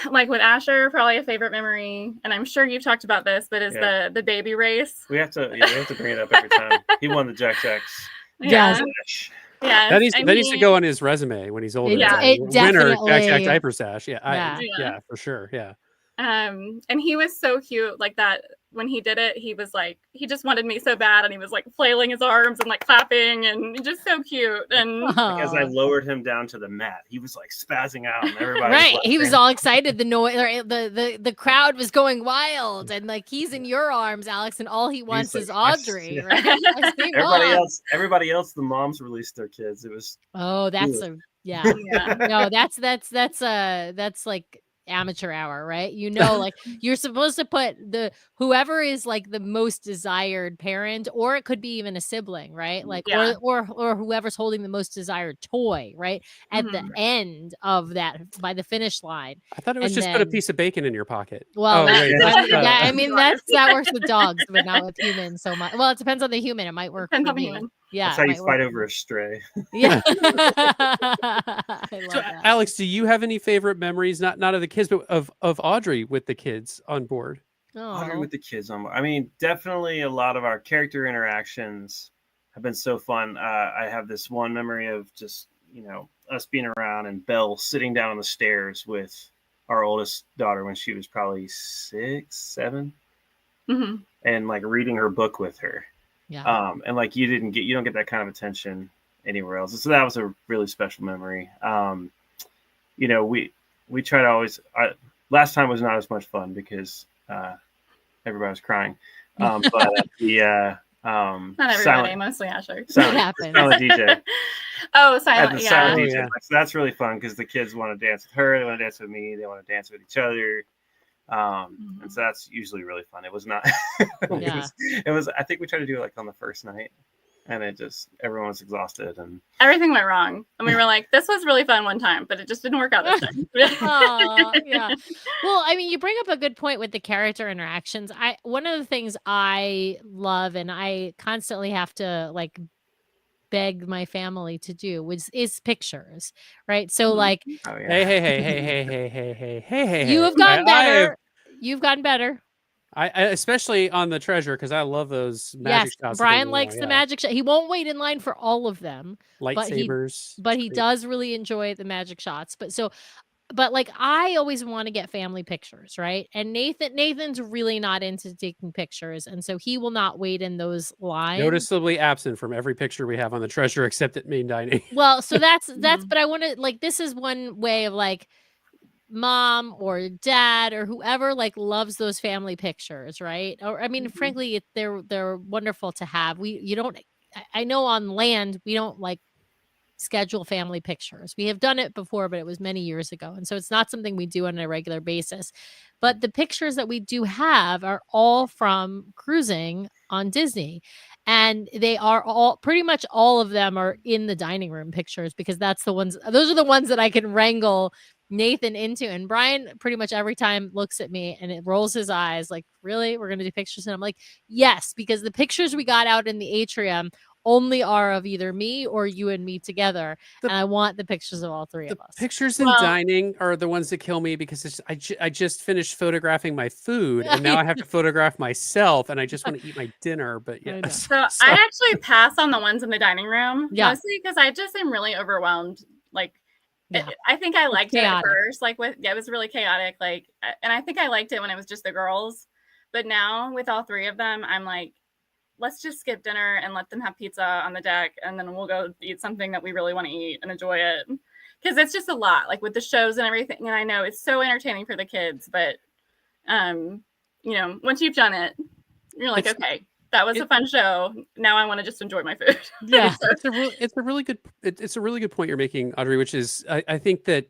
like with Asher, probably a favorite memory, and I'm sure you've talked about this, but is the baby race. We have to bring it up every time. He won the Jack Jacks. Yes. Yeah. That needs to go on his resume when he's older. Yeah, Winner, it Jack definitely. Jack Diaper Sash. Yeah. Yeah, for sure. Yeah. And he was so cute like that. When he did it, he was like, he just wanted me so bad, and he was like flailing his arms and like clapping and just so cute. And like, as I lowered him down to the mat, he was like spazzing out and everybody Right, was he was all excited. The crowd was going wild, and like he's in your arms, Alex, and all he wants like, is Audrey. Right? everybody else, the moms released their kids. It was that's cool. yeah. No, that's like amateur hour, right? You know, like you're supposed to put whoever is like the most desired parent, or it could be even a sibling, right? Like or whoever's holding the most desired toy, right? At the end of that, by the finish line. I thought it was just put a piece of bacon in your pocket. Well, I mean that works with dogs, but not with humans so much. Well, it depends on the human. It might work for me. Yeah, that's how you fight over a stray. Yeah. So, Alex, do you have any favorite memories, not of the kids, but of Audrey with the kids on board? Audrey with the kids on board. I mean, definitely a lot of our character interactions have been so fun. I have this one memory of just, you know, us being around and Belle sitting down on the stairs with our oldest daughter when she was probably 6, 7, and like reading her book with her. Yeah. And like you don't get that kind of attention anywhere else. So that was a really special memory. You know, we try to always. Last time was not as much fun because everybody was crying. But not everybody, mostly Asher. Silent DJ. Silent DJ. So that's really fun because the kids want to dance with her, they want to dance with me, they want to dance with each other. And so that's usually really fun. It was not it was I think we tried to do it like on the first night, and everyone was exhausted and everything went wrong, and we were like, this was really fun one time, but it just didn't work out this time. Yeah. Well, I mean, you bring up a good point with the character interactions. One of the things I love, and I constantly have to like beg my family to do is pictures, right? So like Hey, you have gotten better. You've gotten better. I especially on the treasure, because I love those magic shots. Brian likes the magic shot. He won't wait in line for all of them. Lightsabers. But he does really enjoy the magic shots. But like I always want to get family pictures, right? And Nathan's really not into taking pictures, and so he will not wait in those lines. Noticeably absent from every picture we have on the treasure except at main dining. Well, so that's but I want to like, this is one way of like mom or dad or whoever like loves those family pictures, right? Or I mean, frankly, they're wonderful to have. I know on land we don't like schedule family pictures. We have done it before, but it was many years ago. And so it's not something we do on a regular basis. But the pictures that we do have are all from cruising on Disney. And they are pretty much all of them are in the dining room pictures, because those are the ones that I can wrangle Nathan into. And Brian pretty much every time looks at me and it rolls his eyes like, really? We're going to do pictures? And I'm like, yes, because the pictures we got out in the atrium only are of either me or you and me together, and I want the pictures of all three of us. Pictures in dining are the ones that kill me, because I just finished photographing my food, and now I have to photograph myself, and I just want to eat my dinner. But yeah, so I actually pass on the ones in the dining room, mostly because I just am really overwhelmed. Like, I think I liked it at first, like it was really chaotic, like, and I think I liked it when it was just the girls, but now with all three of them, I'm like, let's just skip dinner and let them have pizza on the deck, and then we'll go eat something that we really want to eat and enjoy it. Because it's just a lot, like with the shows and everything. And I know it's so entertaining for the kids, but You know, once you've done it, you're like, okay, that was a fun show. Now I want to just enjoy my food. Yeah. It's a really good point you're making, Audrey, which is I think that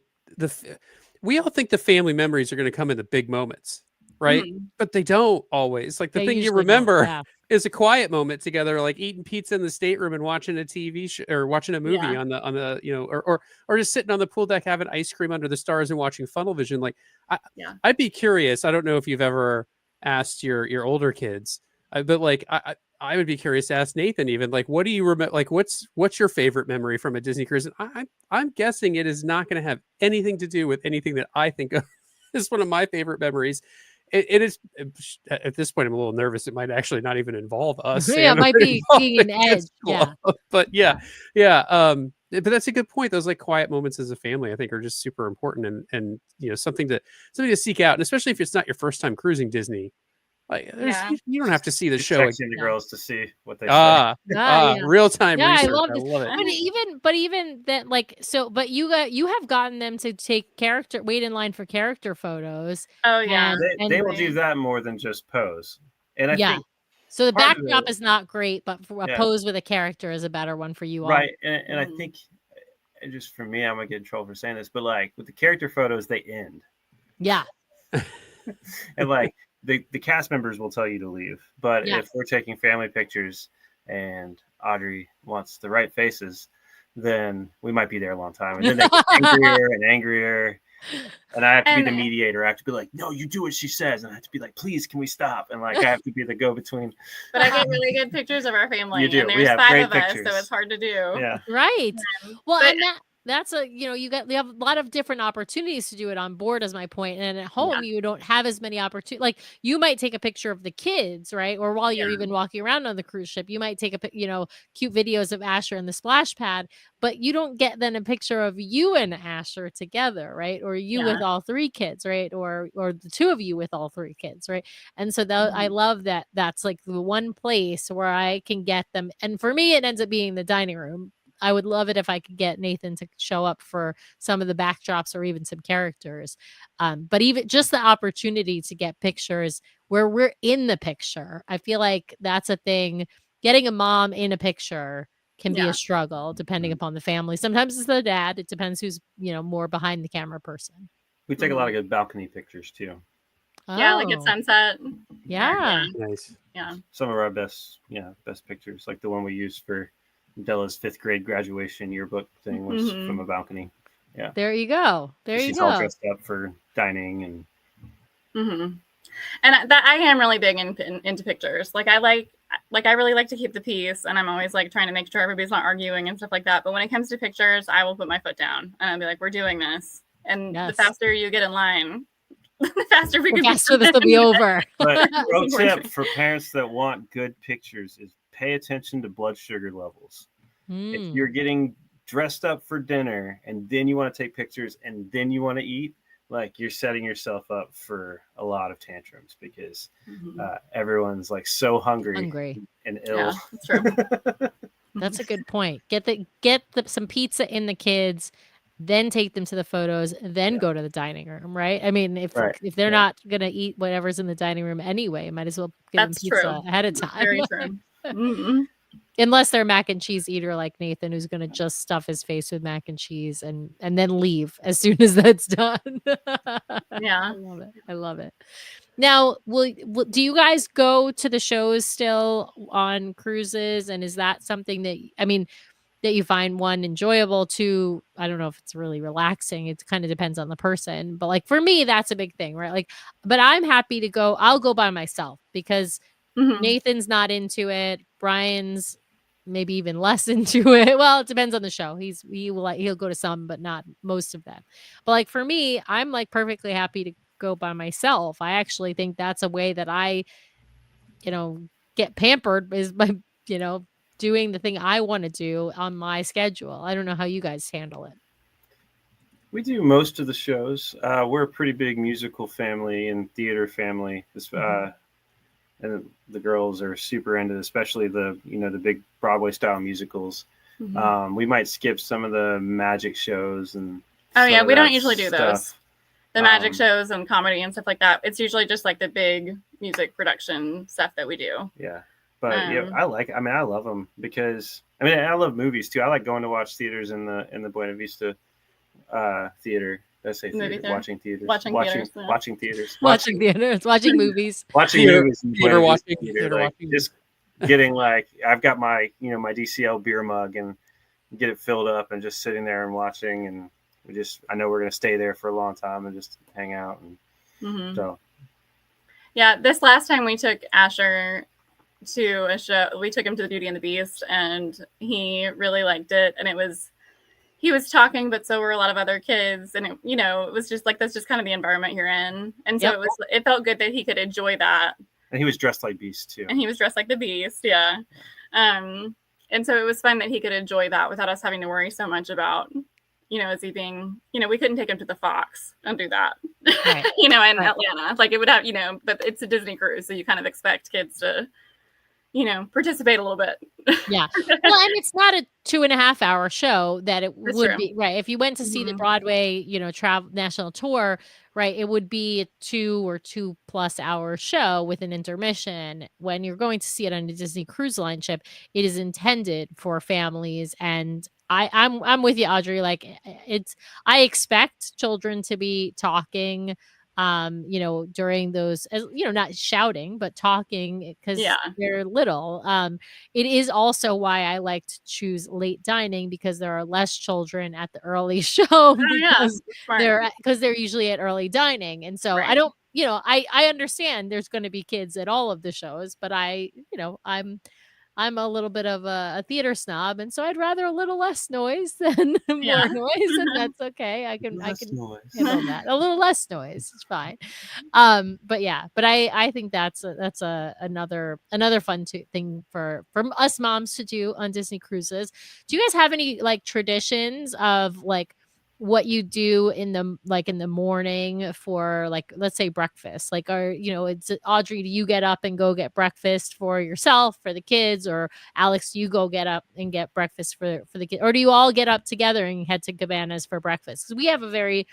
we all think the family memories are going to come in the big moments, right? But they don't always. Like the thing you remember is a quiet moment together, like eating pizza in the stateroom and watching a TV show or watching a movie on the you know, or just sitting on the pool deck having ice cream under the stars and watching Funnel Vision. Like I'd be curious. I don't know if you've ever asked your older kids, but like I would be curious to ask Nathan even, like, what do you remember? Like, what's your favorite memory from a Disney cruise? And I'm guessing it is not going to have anything to do with anything that I think of as one of my favorite memories. It is, at this point, I'm a little nervous. It might actually not even involve us. Yeah, it might be being an edge. Yeah. But yeah. But that's a good point. Those like quiet moments as a family, I think, are just super important and you know, something to seek out. And especially if it's not your first time cruising Disney. Like, you don't have to see the show. Texting the girls to see what they say. Real time research. I love it. But even that, like, so, but you have gotten them to wait in line for character photos. Oh yeah, they will do that more than just pose. And I think so the backdrop is not great, but for a pose with a character is a better one for you all. Right, and I think, just for me, I'm gonna get in trouble for saying this, but like with the character photos, they end. Yeah. And like. The cast members will tell you to leave, but if we're taking family pictures and Audrey wants the right faces, then we might be there a long time. And then they get angrier and angrier. And I have to be the mediator. I have to be like, no, you do what she says. And I have to be like, please, can we stop? And like, I have to be the go-between. But I get really good pictures of our family. You do. And there's 5 of us, so it's hard to do. Yeah. Right. Well, and that's you have a lot of different opportunities to do it on board, is my point. And at home, you don't have as many opportunities. Like you might take a picture of the kids, right? Or while you're even walking around on the cruise ship, you might take cute videos of Asher and the splash pad, but you don't get then a picture of you and Asher together, right? Or you with all 3 kids, right? Or the 2 of you with all 3 kids, right? And so I love that. That's like the one place where I can get them. And for me, it ends up being the dining room. I would love it if I could get Nathan to show up for some of the backdrops or even some characters. But even just the opportunity to get pictures where we're in the picture, I feel like that's a thing. Getting a mom in a picture can be a struggle depending upon the family. Sometimes it's the dad. It depends who's, more behind the camera person. We take a lot of good balcony pictures too. Yeah, like at sunset. Yeah. Nice. Yeah. Some of our best pictures, like the one we used for Della's 5th grade graduation yearbook thing, was from a balcony. Yeah. There you go. She's all dressed up for dining and. And that I am really big into pictures. Like I really like to keep the peace, and I'm always like trying to make sure everybody's not arguing and stuff like that. But when it comes to pictures, I will put my foot down and I'll be like, "We're doing this." And the faster you get in line, the faster this will be over. But pro tip for parents that want good pictures is pay attention to blood sugar levels. If you're getting dressed up for dinner and then you want to take pictures and then you want to eat, like you're setting yourself up for a lot of tantrums because everyone's like so hungry and ill. Yeah, that's true. That's a good point. Get some pizza in the kids, then take them to the photos, then go to the dining room, right? I mean, if they're not gonna eat whatever's in the dining room anyway, might as well give them pizza ahead of time. Very true. Unless they're mac and cheese eater like Nathan, who's gonna just stuff his face with mac and cheese and then leave as soon as that's done. Yeah, I love it. Now, do you guys go to the shows still on cruises? And is that something that that you find, one, enjoyable, two, I don't know if it's really relaxing. It kind of depends on the person. But like for me, that's a big thing, right? Like, but I'm happy to go. I'll go by myself because Nathan's not into it. Brian's maybe even less into it. Well, it depends on the show. He'll go to some, but not most of them. But like for me, I'm like perfectly happy to go by myself. I actually think that's a way that I, get pampered is by, doing the thing I want to do on my schedule. I don't know how you guys handle it. We do most of the shows. We're a pretty big musical family and theater family. And the girls are super into, especially the big Broadway style musicals. We might skip some of the magic shows and. Oh yeah, we don't usually do those. the magic shows and comedy and stuff like that. It's usually just like the big music production stuff that we do. Yeah. But I love them because I love movies too. I like going to watch theaters in the Buena Vista theater. Let's say theater. Watching theaters. Watching theaters. Watching theaters. Watching movies. Watching movies. Theater watching. Just getting like I've got my my DCL beer mug and get it filled up and just sitting there and watching, and I know we're gonna stay there for a long time and just hang out and so. Yeah, this last time we took Asher to a show, we took him to the Beauty and the Beast, and he really liked it. And he was talking, but so were a lot of other kids, and it was just like that's just kind of the environment you're in, and so it felt good that he could enjoy that. And he was dressed like Beast too. And he was dressed like the Beast, yeah. And so it was fun that he could enjoy that without us having to worry so much about, is he being, we couldn't take him to the Fox and do that, right. In Atlanta. Like it would have, but it's a Disney cruise, so you kind of expect kids to, participate a little bit. Yeah. Well, and it's not a 2.5 hour show that it That's would true. be, right? If you went to see the Broadway, travel national tour, right, it would be a 2 or 2+ hour show with an intermission. When you're going to see it on a Disney Cruise Line ship, it is intended for families. And I'm with you, Audrey. Like I expect children to be talking, during those, not shouting, but talking because they're little. It is also why I like to choose late dining because there are less children at the early show because they're usually at early dining. And so I don't, I understand there's going to be kids at all of the shows, but I'm a little bit of a theater snob, and so I'd rather a little less noise than more noise, and that's okay. I can handle that. A little less noise, it's fine. But I think that's another fun thing for us moms to do on Disney cruises. Do you guys have any like traditions of like what you do in the morning for like, let's say breakfast, like, it's Audrey, do you get up and go get breakfast for yourself, for the kids, or Alex, do you go get up and get breakfast for the kids, or do you all get up together and head to Cabanas for breakfast? Because we have I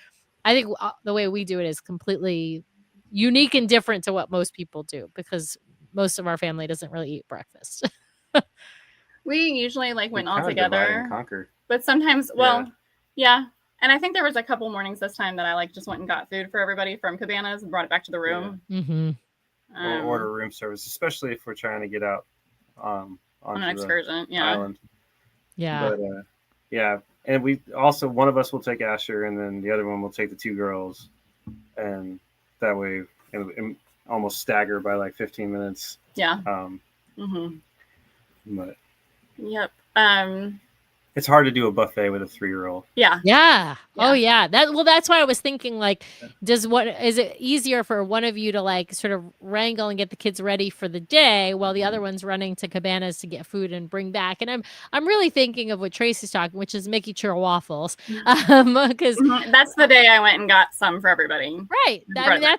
think the way we do it is completely unique and different to what most people do because most of our family doesn't really eat breakfast. We usually went all together, conquer. But sometimes, yeah. And I think there was a couple mornings this time that I just went and got food for everybody from Cabanas and brought it back to the room. Yeah. Mm-hmm. Or order room service, especially if we're trying to get out on an excursion, island. Yeah. But and we also, one of us will take Asher, and then the other one will take the 2 girls, and that way and almost stagger by like 15 minutes. Yeah. But yep. It's hard to do a buffet with a 3-year-old. Yeah. Oh yeah. That's why I was thinking is it easier for one of you to like sort of wrangle and get the kids ready for the day while the other one's running to Cabanas to get food and bring back? And I'm really thinking of what Tracy's talking, which is Mickey Churro waffles. Because that's the day I went and got some for everybody. Right. I mean,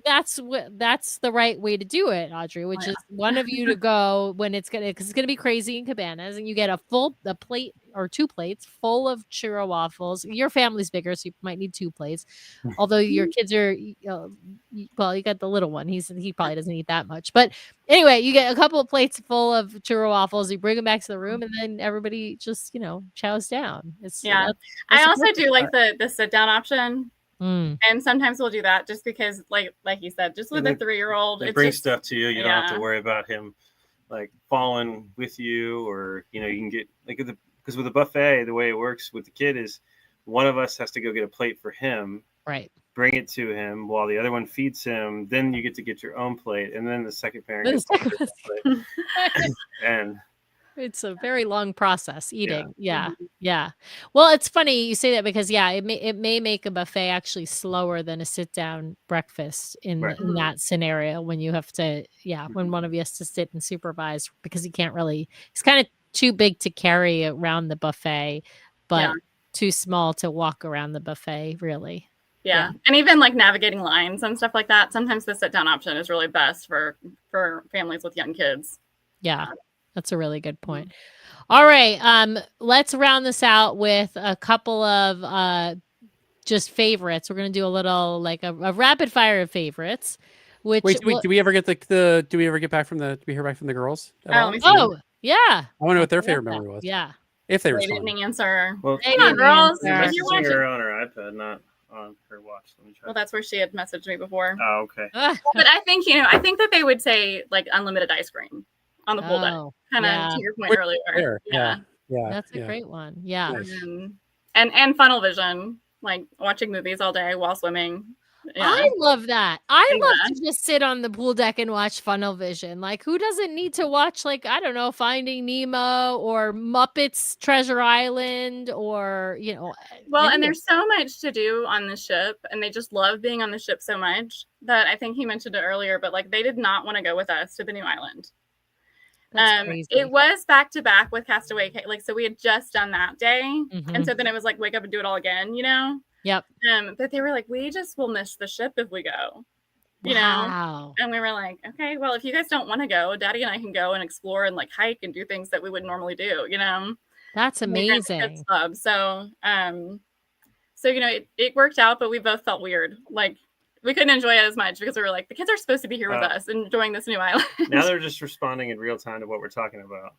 that's the right way to do it, Audrey, which is one of you to go when because it's gonna be crazy in Cabanas, and you get a plate or 2 plates full of churro waffles. Your family's bigger, so you might need 2 plates. Although your kids are, you got the little one. He probably doesn't eat that much. But anyway, you get a couple of plates full of churro waffles. You bring them back to the room, and then everybody just, chows down. I also do like the sit down option. And sometimes we'll do that just because, like you said, just with a 3-year-old, they bring stuff to you. You don't have to worry about him like falling with you, or you can get because with a buffet, the way it works with the kid is one of us has to go get a plate for him, right? Bring it to him while the other one feeds him. Then you get your own plate, and then the second parent gets the plate. And it's a very long process eating. Yeah. Well, it's funny you say that because it may make a buffet actually slower than a sit down breakfast in that scenario when you have to when one of you has to sit and supervise because he can't really. He's kind of too big to carry around the buffet, but too small to walk around the buffet, really. Yeah. And even like navigating lines and stuff like that, sometimes the sit down option is really best for families with young kids. Yeah, that's a really good point. All right, let's round this out with a couple of just favorites. We're gonna do a little like a rapid fire of favorites. Which Wait, do we ever get do we ever get back from the? Do we hear back from the girls at Oh, all? let me see. oh yeah, I wonder what their I favorite love that. memory was. Yeah. If they They responded. didn't answer. Well, They Come on, didn't girls. answer. If you're messaging watching, her on her iPad, not on her watch. Let me try. well, that's where she had messaged me before. Oh, okay. But I think I think that they would say like unlimited ice cream on the pool deck. Oh, Kind of yeah. to your point Which earlier. Fair. Yeah. That's a great one. Yeah. Nice. And funnel vision, like watching movies all day while swimming. Yeah. I love that. I Yeah. love to just sit on the pool deck and watch funnel vision. Like, who doesn't need to watch, like, I don't know, Finding Nemo or Muppets Treasure Island or, Well, any and of- there's so much to do on the ship, and they just love being on the ship so much that I think he mentioned it earlier, but like they did not want to go with us to the new island. That's crazy. It was back to back with Castaway, like so we had just done that day, Mhm. and so then it was like wake up and do it all again, you know. Yep. But they were like, we just will miss the ship if we go, you know. Wow. And we were like, okay, well, if you guys don't want to go, Daddy and I can go and explore and like hike and do things that we would normally do, you know. That's And we ran the kids amazing. club. So, it worked out, but we both felt weird. Like we couldn't enjoy it as much because we were like, the kids are supposed to be here with us, enjoying this new island. Now they're just responding in real time to what we're talking about.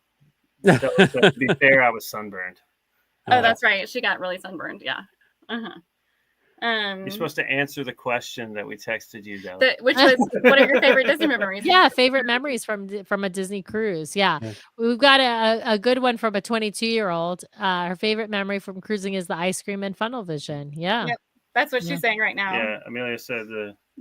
So, to be fair, I was sunburned. Oh, that's right. She got really sunburned. Yeah. You're supposed to answer the question that we texted you, though. Which was, what are your favorite Disney memories? Yeah, favorite memories from a Disney cruise. Yeah. We've got a good one from a 22-year-old. Her favorite memory from cruising is the ice cream and funnel vision. Yeah. Yep. That's what she's saying right now. Yeah, Amelia said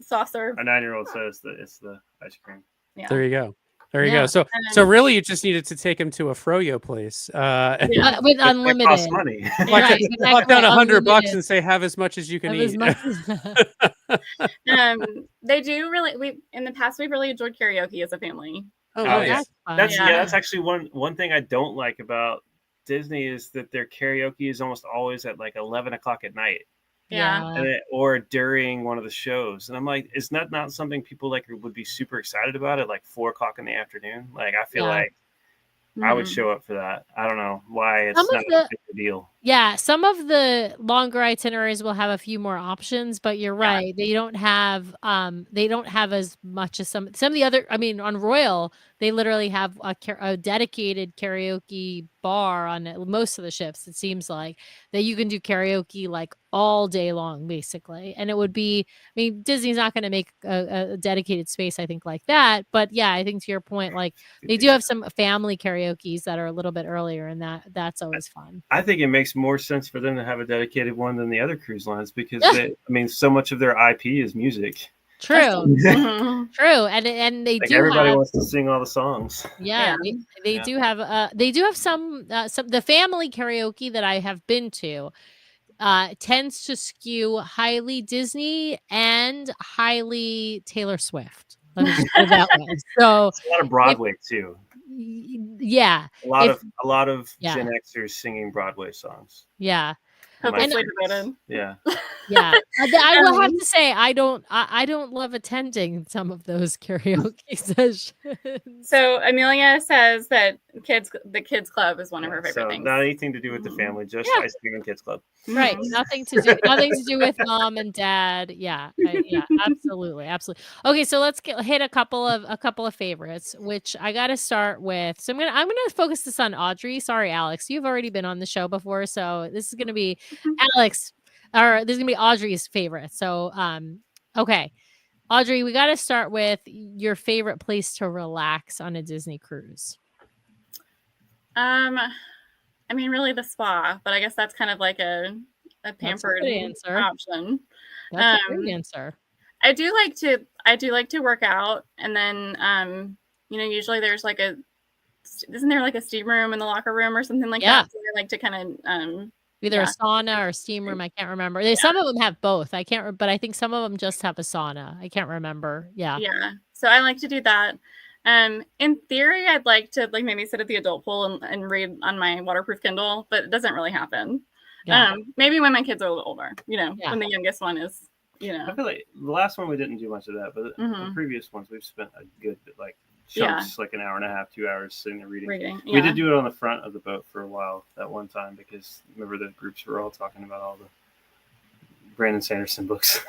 Soft serve. a 9-year-old says that it's the ice cream. Yeah. There you go. There you Yeah. go. So really, you just needed to take him to a froyo place, With It unlimited. costs money. Right, knock down $100 unlimited. and say, "Have as much as you can Have eat." as much- They do really. We in the past we've really enjoyed karaoke as a family. Oh, Oh, nice. That's fun. That's actually one thing I don't like about Disney is that their karaoke is almost always at like 11 o'clock at night. Yeah. Or during one of the shows, and I'm like, is that not something people like would be super excited about at like 4 o'clock in the afternoon? Like, I feel like I would show up for that. I don't know why it's not a big deal. Yeah, some of the longer itineraries will have a few more options, but you're right. They don't have as much as some of the other. I mean, on Royal, they literally have a dedicated karaoke bar on most of the ships. It seems like that you can do karaoke like all day long, basically. And it would be, I mean, Disney's not going to make a dedicated space, I think, like that. But yeah, I think to your point, like they do have some family karaoke's that are a little bit earlier, and that's always fun. I think it makes more sense for them to have a dedicated one than the other cruise lines because so much of their IP is music. True. True. And they Like do everybody have, wants to sing all the songs. yeah, they do have some the family karaoke that I have been to tends to skew highly Disney and highly Taylor Swift. Let me just put it that way. So It's a lot of Broadway too. Yeah. A lot of Gen Xers singing Broadway songs. Yeah. Hopefully devoted. Yeah. Yeah. I will have to say I don't love attending some of those karaoke sessions. So Amelia says that the kids club is one of her favorite things. Not anything to do with the family, just ice cream and kids club. Right. Nothing to do with mom and dad. Yeah. Yeah. Absolutely. Okay. So let's hit a couple of favorites, which I got to start with. So I'm going to focus this on Audrey. Sorry, Alex, you've already been on the show before. So this is going to be Alex, or this is going to be Audrey's favorite. So, okay. Audrey, we got to start with your favorite place to relax on a Disney cruise. I mean, really the spa, but I guess that's kind of like a pampered option. That's a great answer. I do like to work out, and then usually there's like isn't there like a steam room in the locker room or something like that? So I like to kind of either a sauna or a steam room. I can't remember. Some of them have both. I can't, but I think some of them just have a sauna. I can't remember. Yeah. Yeah. So I like to do that. In theory, I'd like to maybe sit at the adult pool and read on my waterproof Kindle, but it doesn't really happen. Yeah. Maybe when my kids are a little older, when the youngest one is, I feel like the last one we didn't do much of that, but the previous ones we've spent a good chunks, like an hour and a half, 2 hours sitting there reading. We did do it on the front of the boat for a while that one time because remember the groups were all talking about all the Brandon Sanderson books.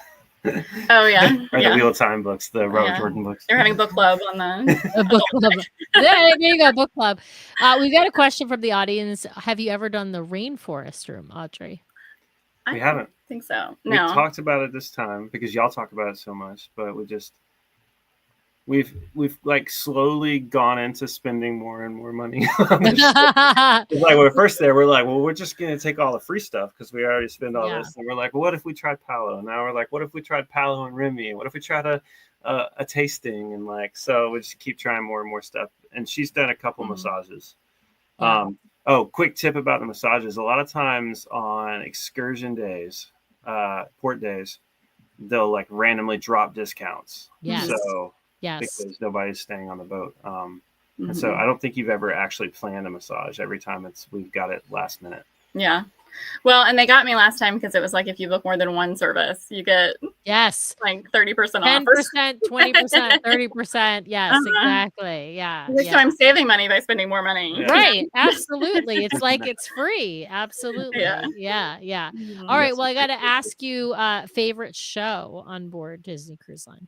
Oh yeah, or yeah. the Wheel of Time books, the Robert Yeah. Jordan books. They're having book club on the A book club. There you go, book club. We've got a question from the audience. Have you ever done the rainforest room, Audrey? We haven't. think so. We No. talked about it this time because y'all talk about it so much, but we've like slowly gone into spending more and more money. It's like when we're first there, we're like, well, we're just gonna take all the free stuff because we already spend all this, and we're like, well, what if we tried Palo? Now we're like, what if we tried Palo and Remy? And what if we tried a tasting? And like, so we just keep trying more and more stuff. And she's done a couple massages. Yeah. Oh, quick tip about the massages. A lot of times on excursion days, port days, they'll like randomly drop discounts. Yes. So Yes. because nobody's staying on the boat. And so I don't think you've ever actually planned a massage. Every time we've got it last minute. Yeah. Well, and they got me last time because it was like if you book more than one service, you get like 30% off. 10%, 20%, 30%. Yes, exactly. Yeah. So I'm saving money by spending more money. Right. Absolutely. It's like it's free. Absolutely. Yeah. All right. Well, I got to ask you favorite show on board Disney Cruise Line.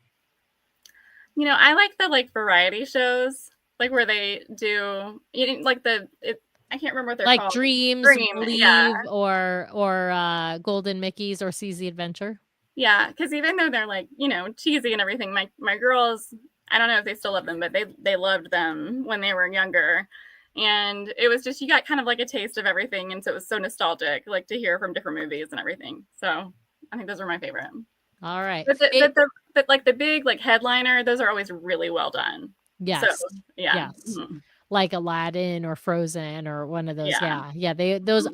You know, I like the variety shows, like where they do I can't remember what they're called. Dreams, Believe, or Golden Mickey's or Seize the Adventure. Yeah, because even though they're like, cheesy and everything, my girls, I don't know if they still love them, but they loved them when they were younger. And it was just, you got kind of like a taste of everything. And so it was so nostalgic, like to hear from different movies and everything. So I think those are my favorite. All right. But the big headliner, those are always really well done. Yes. So, yeah. Yes. Mm-hmm. Like Aladdin or Frozen or one of those. Yeah. Those.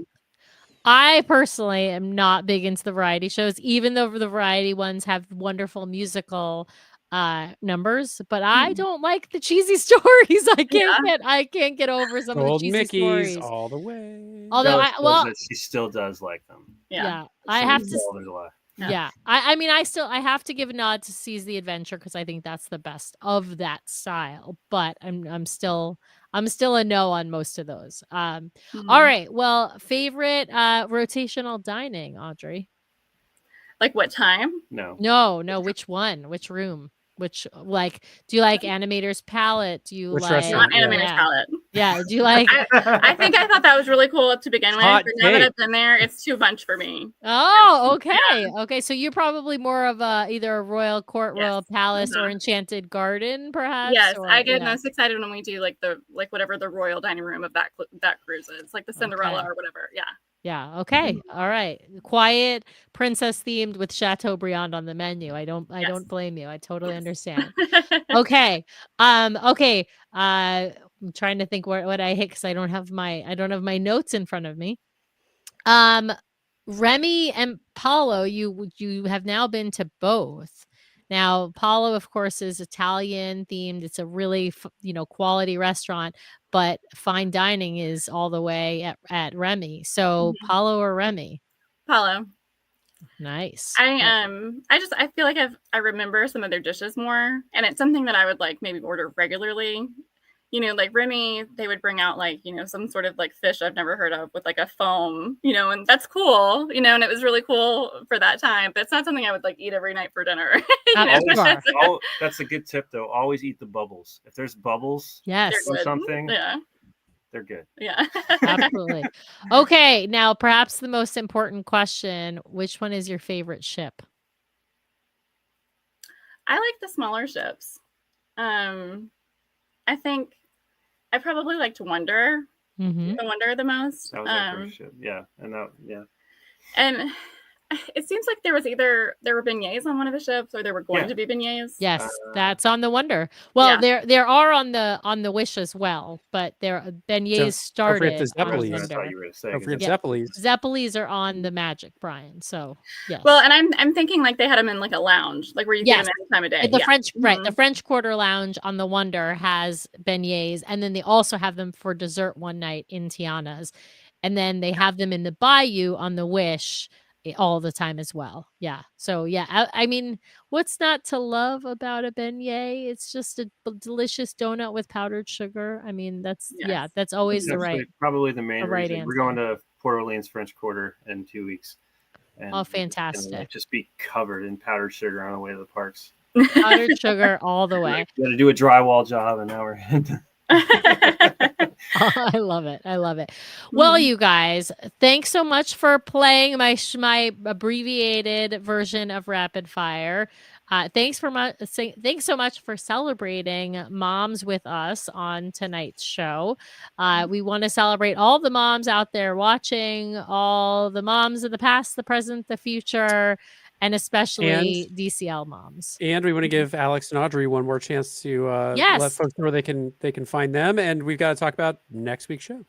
I personally am not big into the variety shows, even though the variety ones have wonderful musical numbers, but I don't like the cheesy stories. I can't get over some of the cheesy Mickey's Oh, stories all the way. Although she still does like them. Yeah. I have to. Yeah. I have to give a nod to Seize the Adventure because I think that's the best of that style, but I'm still a no on most of those. All right. Well, favorite rotational dining, Audrey? Like what time? No. Which one? Which room? Which do you like Animator's Palette? Do you like Animator's Palette? Yeah. Do you like? I think I thought that was really cool to begin with, but now that I've been there, it's too much for me. Oh, okay. Okay, so you're probably more of either a Royal Court, Royal Palace, or Enchanted Garden, perhaps. Yes, I get most excited when we do whatever the royal dining room of that cruise is, like the Cinderella or whatever. Yeah. Yeah. Okay. All right. Quiet, princess themed with Chateaubriand on the menu. I don't blame you. I totally understand. Okay. Okay. I'm trying to think what I hit because I don't have my notes in front of me. Remy and Paolo, you have now been to both. Now, Paolo, of course, is Italian themed. It's a really, quality restaurant, but fine dining is all the way at Remy. So, Paolo or Remy? Paolo. Nice. I feel like I remember some of their dishes more, and it's something that I would maybe order regularly. Like Remy, they would bring out some sort of fish I've never heard of with a foam, and that's cool, and it was really cool for that time, but it's not something I would eat every night for dinner. That's a good tip though. Always eat the bubbles. If there's bubbles or something, they're good. Yeah. Absolutely. Okay. Now, perhaps the most important question, which one is your favorite ship? I like the smaller ships. I think I probably liked Wonder. The Wonder the most. That was my first ship. Yeah. And it seems like there were beignets on one of the ships, or there were going to be beignets. Yes, that's on the Wonder. Well, there are on the Wish as well, but there beignets started on the Wonder. Zeppelis are on the Magic, Brian. So yes. Well, and I'm thinking they had them in a lounge, where you get them any time of day. The French, the French Quarter Lounge on the Wonder has beignets, and then they also have them for dessert one night in Tiana's, and then they have them in the Bayou on the Wish all the time as well. Yeah. So I mean, what's not to love about a beignet? It's just a delicious donut with powdered sugar. I mean, that's always probably the main reason. We're going to Port Orleans French Quarter in 2 weeks. And Oh, it's gonna, fantastic. like, just be covered in powdered sugar on the way to the parks. Powdered sugar all the way. You got to do a drywall job, and now we're Oh, I love it. I love it. Well, you guys, thanks so much for playing my abbreviated version of Rapid Fire. Thanks so much for celebrating moms with us on tonight's show. We want to celebrate all the moms out there watching, all the moms of the past, the present, the future, and especially DCL moms. And we want to give Alex and Audrey one more chance to let folks know where they can find them. And we've got to talk about next week's show.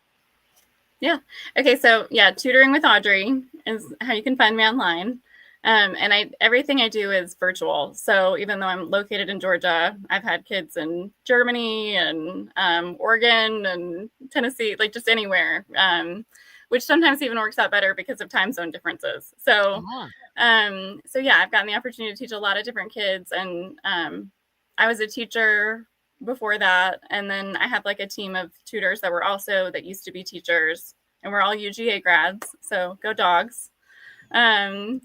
Yeah. Okay. So yeah, Tutoring with Audrey is how you can find me online. And everything I do is virtual. So even though I'm located in Georgia, I've had kids in Germany and Oregon and Tennessee, like just anywhere, which sometimes even works out better because of time zone differences. So, so yeah, I've gotten the opportunity to teach a lot of different kids, and I was a teacher before that, and then I have like a team of tutors that used to be teachers, and we're all UGA grads. So go Dogs. And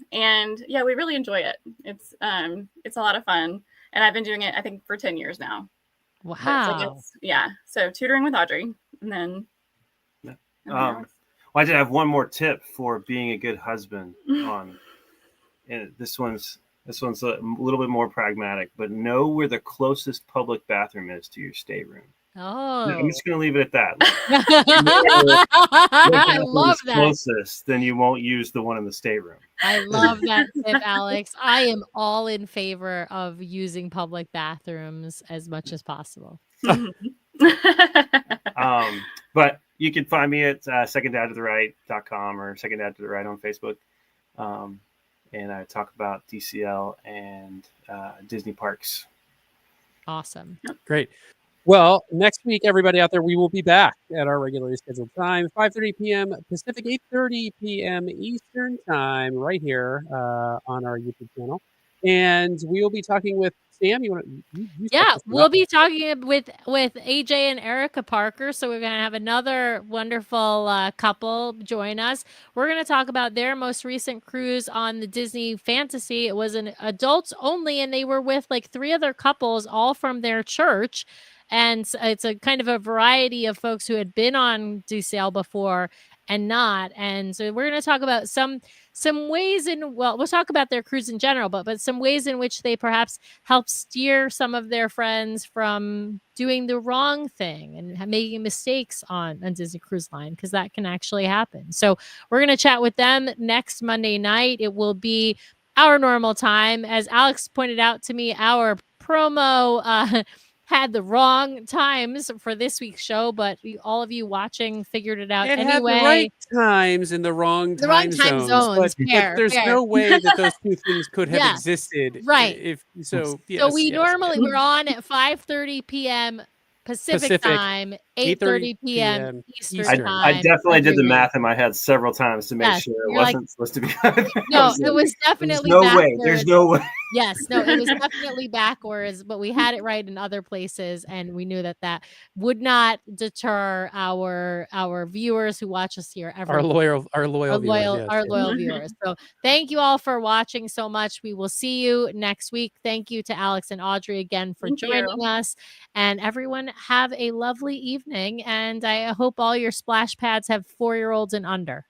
yeah, we really enjoy it. It's a lot of fun, and I've been doing it, I think, for 10 years now. Wow. So Tutoring with Audrey, and then well, I did have one more tip for being a good husband on, and this one's a little bit more pragmatic, but know where the closest public bathroom is to your stateroom. Oh, I'm just going to leave it at that. I love that. Closest, then you won't use the one in the stateroom. I love that tip, Alex. I am all in favor of using public bathrooms as much as possible. But you can find me at seconddadtotherright.com or Second Dad to the Right on Facebook. And I talk about DCL and Disney parks. Awesome. Great. Well, next week, everybody out there, we will be back at our regularly scheduled time, 5:30 p.m. Pacific, 8:30 p.m. Eastern time, right here on our YouTube channel. And we will be talking with Sam. We'll be talking with AJ and Erica Parker. So we're going to have another wonderful couple join us. We're going to talk about their most recent cruise on the Disney Fantasy. It was an adults only, and they were with like 3 other couples, all from their church. And it's a kind of a variety of folks who had been on DCL before and not. And so we're going to talk about some ways we'll talk about their cruise in general, but some ways in which they perhaps help steer some of their friends from doing the wrong thing and making mistakes on Disney Cruise Line, because that can actually happen. So we're going to chat with them next Monday night. It will be our normal time. As Alex pointed out to me, our promo had the wrong times for this week's show, but all of you watching figured it out anyway. Had the right times in the wrong time zones. But there's no way that those two things could have existed. Right. So normally we're on at 5:30 p.m. Pacific time, 8:30 p.m. Eastern time. I definitely did the math in my head several times to make sure it wasn't supposed to be. No, it was definitely There's no way. Yes, no, it was definitely backwards, but we had it right in other places, and we knew that would not deter our viewers who watch us here every our loyal viewers. So thank you all for watching so much. We will see you next week. Thank you to Alex and Audrey again for joining us, and everyone have a lovely evening. And I hope all your splash pads have 4-year-olds and under.